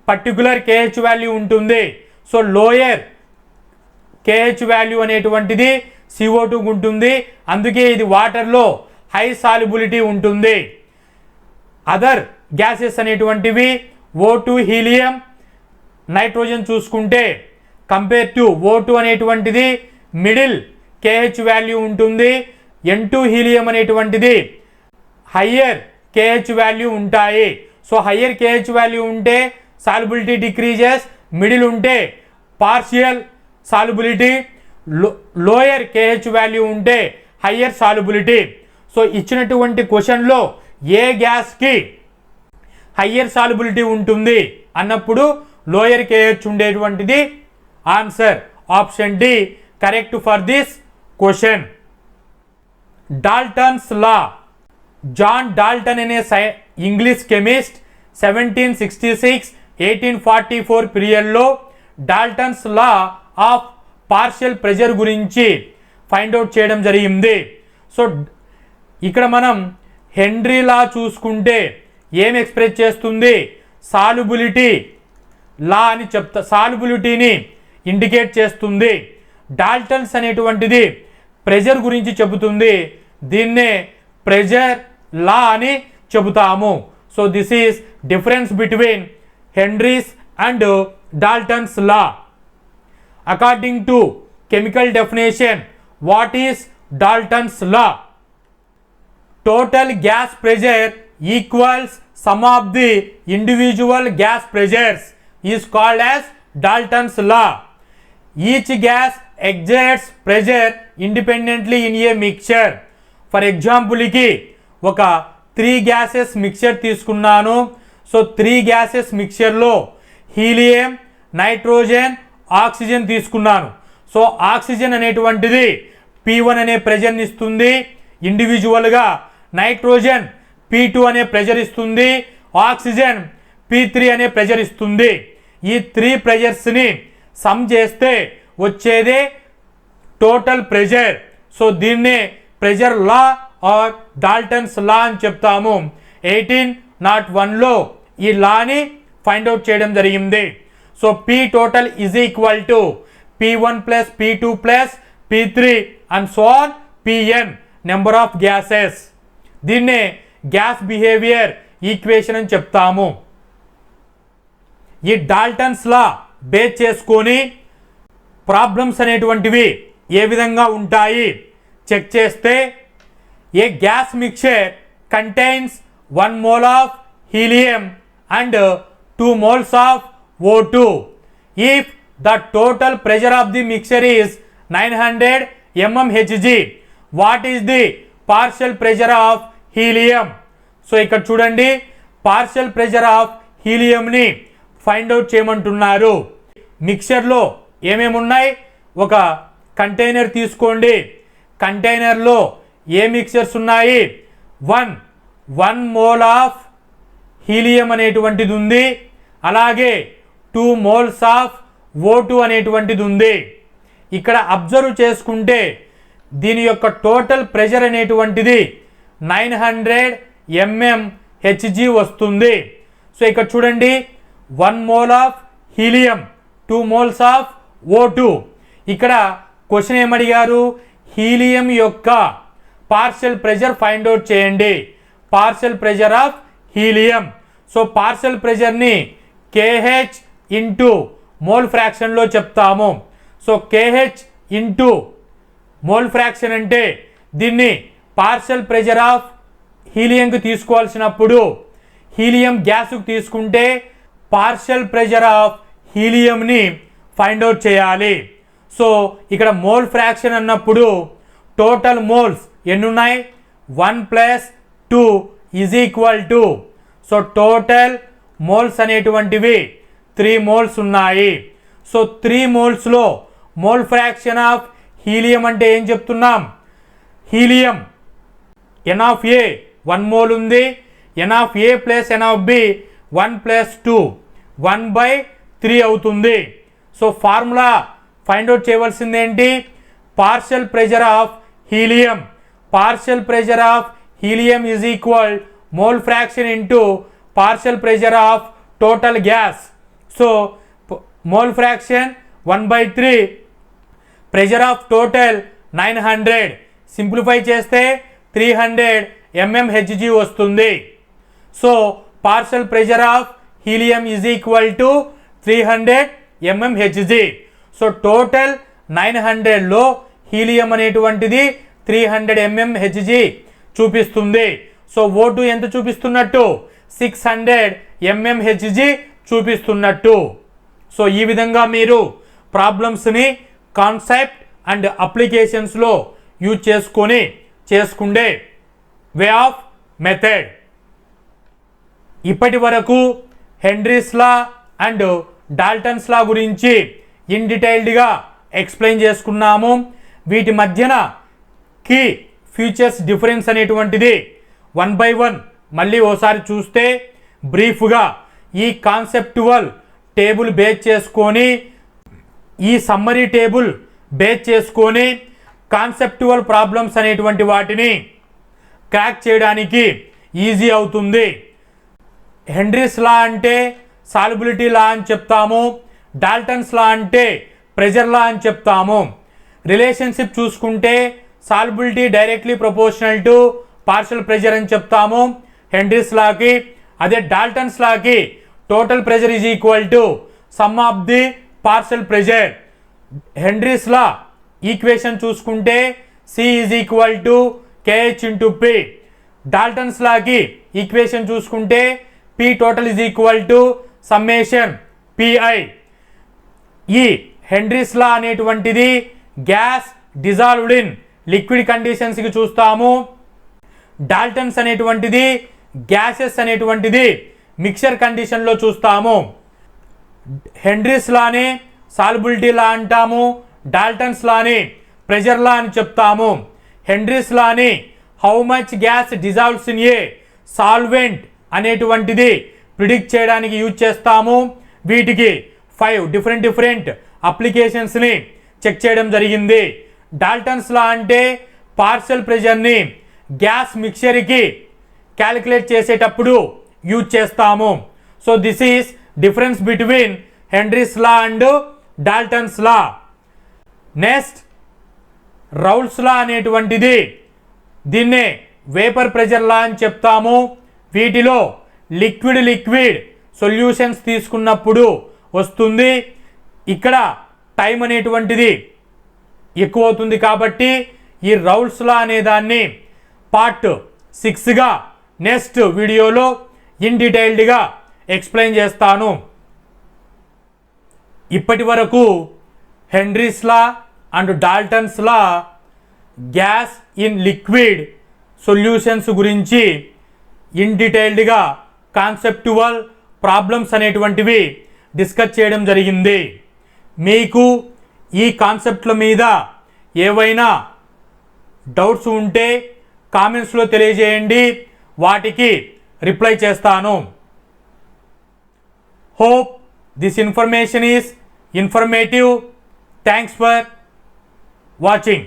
పర్టికులర్ KH వాల్యూ ఉంటుంది. సో లోయర్ KH వాల్యూ అనేటువంటిది CO2కు ఉంటుంది, అందుకే ఇది వాటర్లో హై సాల్యుబిలిటీ ఉంటుంది. అదర్ గ్యాసెస్ అనేటువంటివి O2, హీలియం, నైట్రోజన్ చూసుకుంటే కంపేర్ టు O2 అనేటువంటిది మిడిల్ KH వాల్యూ ఉంటుంది, N2 హీలియం అనేటువంటిది హయ్యర్ KH వాల్యూ ఉంటాయి. సో హయ్యర్ KH వాల్యూ ఉంటే సాల్యుబిలిటీ డిక్రీజెస్, మిడిల్ ఉంటే partial solubility, lower KH value ఉంటే హయ్యర్ సాల్యుబిలిటీ. సో ఇచ్చినటువంటి క్వశ్చన్లో ఏ గ్యాస్కి హయ్యర్ సాల్యుబిలిటీ ఉంటుంది అన్నప్పుడు లోయర్ KH ఉండేటువంటిది answer. Option D correct for this question. Dalton's law. John Dalton అనే ఇంగ్లీష్ కెమిస్ట్ 1766-1844 పీరియడ్లో Dalton's law of partial pressure గురించి ఫైండ్ అవుట్ చేయడం జరిగింది. సో ఇక్కడ మనం హెన్రీ లా చూసుకుంటే ఏం ఎక్స్ప్రెస్ చేస్తుంది? సాల్యుబిలిటీ లా అని సాల్యుబిలిటీని ఇండికేట్ చేస్తుంది. డాల్టన్స్ అనేటువంటిది ప్రెజర్ గురించి చెబుతుంది, దీన్నే ప్రెజర్ లా అని చెబుతాము. So this is difference between Henry's and Dalton's law. According to chemical definition, what is Dalton's law? Total gas pressure equals sum of the individual gas pressures is called as Dalton's law. Each gas exerts pressure independently in a mixture. For example, ki oka 3 gases mixture తీసుకున్నాను. So 3 gases mixture లో helium, nitrogen, oxygen తీసుకున్నాను. So oxygen అనేటువంటిది P1 అనే ప్రెజర్ని ఇస్తుంది ఇండివిజువల్గా, nitrogen P2 అనే pressure ఇస్తుంది, oxygen P3 అనే ప్రెజర్ ఇస్తుంది. ఈ 3 ప్రెజర్స్ని సమ్ చేస్తే వచ్చేదే టోటల్ ప్రెజర్. సో దీన్నే ప్రెజర్ లా ఆర్ డాల్టన్స్ లా అని చెప్తాము. 1801లో ఈ లాని ఫైండ్ అవుట్ చేయడం జరిగింది. So P total is equal to P1 plus P2 plus P3 and so on Pn number of gases. దీన్నే గ్యాస్ బిహేవియర్ ఈక్వేషన్ అని చెప్తాము. ఈ డాల్టన్స్ లా బేస్ చేసుకొని ప్రాబ్లమ్స్ అనేటువంటివి ఏ విధంగా ఉంటాయి చెక్ చేస్తే, a gas mixture contains 1 mole of helium and 2 moles of O2 if the total pressure of the mixture is 900 mmHg. What is the partial pressure of helium? So ఇక్కడ చూడండి, partial pressure of హీలియంని find out చేయమంటున్నారు. మిక్చర్లో ఏమేమి ఉన్నాయి, ఒక container తీసుకోండి. కంటైనర్లో ఏ మిక్చర్స్ ఉన్నాయి, 1 mole ఆఫ్ హీలియం అనేటువంటిది ఉంది, అలాగే 2 moles ఆఫ్ O2 అనేటువంటిది ఉంది. ఇక్కడ అబ్జర్వ్ చేసుకుంటే దీని యొక్క టోటల్ ప్రెషర్ అనేటువంటిది 900 mmHg వస్తుంది. సో ఇక్కడ చూడండి, 1 mole of helium, 2 moles of O2. ఇక్కడ క్వశ్చన్ ఏమడిగారు, హీలియం యొక్క పార్షియల్ ప్రెషర్ ఫైండ్ అవుట్ చేయండి. Partial pressure of helium. So partial ప్రెషర్ని KH ఇంటూ మోల్ ఫ్రాక్షన్లో చెప్తాము. So KH into mole fraction అంటే దీన్ని పార్షియల్ ప్రెషర్ ఆఫ్ హీలియంకి తీసుకోవాల్సినప్పుడు హీలియం గ్యాస్కు తీసుకుంటే పార్షియల్ ప్రెషర్ ఆఫ్ హీలియంని ఫైండ్ అవుట్ చేయాలి. సో ఇక్కడ మోల్ ఫ్రాక్షన్ అన్నప్పుడు టోటల్ మోల్స్ ఎన్ని ఉన్నాయి, 1 + 2 = 2. సో టోటల్ మోల్స్ అనేటువంటివి 3 moles ఉన్నాయి. సో 3 molesలో మోల్ ఫ్రాక్షన్ ఆఫ్ హీలియం అంటే ఏం చెప్తున్నాం, helium N of A 1 mole ఉంది, N of A + N of B 1 + 2 1/3 అవుతుంది. సో ఫార్ములా ఫైండ్ అవుట్ చేయవలసింది ఏంటి, partial pressure of helium. Partial pressure of helium is equal mole fraction into partial pressure of total gas. So mole fraction 1/3, pressure of total 900, simplify చేస్తే 300 mmHg వస్తుంది. So partial pressure of helium is equal to 300 mmHg. So total 900లో helium అనేటువంటిది 300 mmHg చూపిస్తుంది. So O2 ఎంత చూపిస్తున్నట్టు, 600 mmHg చూపిస్తున్నట్టు. So ఈ విధంగా మీరు ప్రాబ్లమ్స్ని కాన్సెప్ట్ అండ్ అప్లికేషన్స్లో యూజ్ చేసుకుండే వే ఆఫ్ మెథడ్. ఇప్పటి వరకు Henry's law and Dalton's law గురించి ఇన్ డీటెయిల్డ్గా ఎక్స్ప్లెయిన్ చేసుకున్నాము. వీటి మధ్యన కీ ఫీచర్స్ డిఫరెన్స్ అనేటువంటిది 1 by 1 మళ్ళీ ఓసారి చూస్తే బ్రీఫ్గా ఈ కాన్సెప్టువల్ టేబుల్ బేస్ చేసుకొని, ఈ సమ్మరీ టేబుల్ బేస్ చేసుకొని కాన్సెప్టువల్ ప్రాబ్లమ్స్ అనేటువంటి వాటిని క్రాక్ చేయడానికి ఈజీ అవుతుంది. హెన్రీస్ లా అంటే సాల్యుబిలిటీ లా అని చెప్తాము, డాల్టన్స్ లా అంటే ప్రెజర్ లా అని చెప్తాము. రిలేషన్షిప్ చూసుకుంటే solubility directly proportional to partial pressure అని చెప్తాము హెన్రీస్ లాకి. అదే డాల్టన్స్ లాకి total pressure is equal to sum of the partial pressure. Henry's law equation చూసుకుంటే C is equal to KH into P. Dalton's లాకి ఈక్వేషన్ చూసుకుంటే P total is equal to summation PI. ఈ Henry's law అనేటువంటిది gas dissolved in liquid కండిషన్స్కి చూస్తాము. Dalton's అనేటువంటిది gases అనేటువంటిది mixture కండిషన్లో చూస్తాము. హెన్రీస్ లాని సాల్యుబిలిటీ లా అంటాము, డాల్టన్స్ లాని ప్రెజర్ లా అని చెప్తాము. హెన్రీస్ లాని how much gas dissolves in a solvent అనేటువంటిది ప్రిడిక్ట్ చేయడానికి యూజ్ చేస్తాము. వీటికి 5 డిఫరెంట్ అప్లికేషన్స్ని చెక్ చేయడం జరిగింది. డాల్టన్స్ లా అంటే పార్షియల్ ప్రెజర్ని గ్యాస్ మిక్చర్కి క్యాలిక్యులేట్ చేసేటప్పుడు యూజ్ చేస్తాము. So this is difference between Henry's law and Dalton's law. Next Raoult's లా అనేటువంటిది దీన్నే వేపర్ ప్రెషర్ లా అని చెప్తాము. వీటిలో లిక్విడ్ సొల్యూషన్స్ తీసుకున్నప్పుడు వస్తుంది. ఇక్కడ టైం అనేటువంటిది ఎక్కువ అవుతుంది కాబట్టి ఈ రౌల్స్ లా అనే దాన్ని పార్ట్ 6గా నెక్స్ట్ వీడియోలో ఇన్ డీటెయిల్డ్గా ఎక్స్ప్లెయిన్ చేస్తాను. ఇప్పటి వరకు Henry's law and Dalton's law gas in liquid solutions గురించి ఇన్ డీటెయిల్డ్గా కాన్సెప్టువల్ ప్రాబ్లమ్స్ అనేటువంటివి డిస్కస్ చేయడం జరిగింది. మీకు ఈ కాన్సెప్ట్ల మీద ఏవైనా డౌట్స్ ఉంటే కామెంట్స్లో తెలియజేయండి, వాటికి రిప్లై చేస్తాను. Hope this information is informative. Thanks for watching.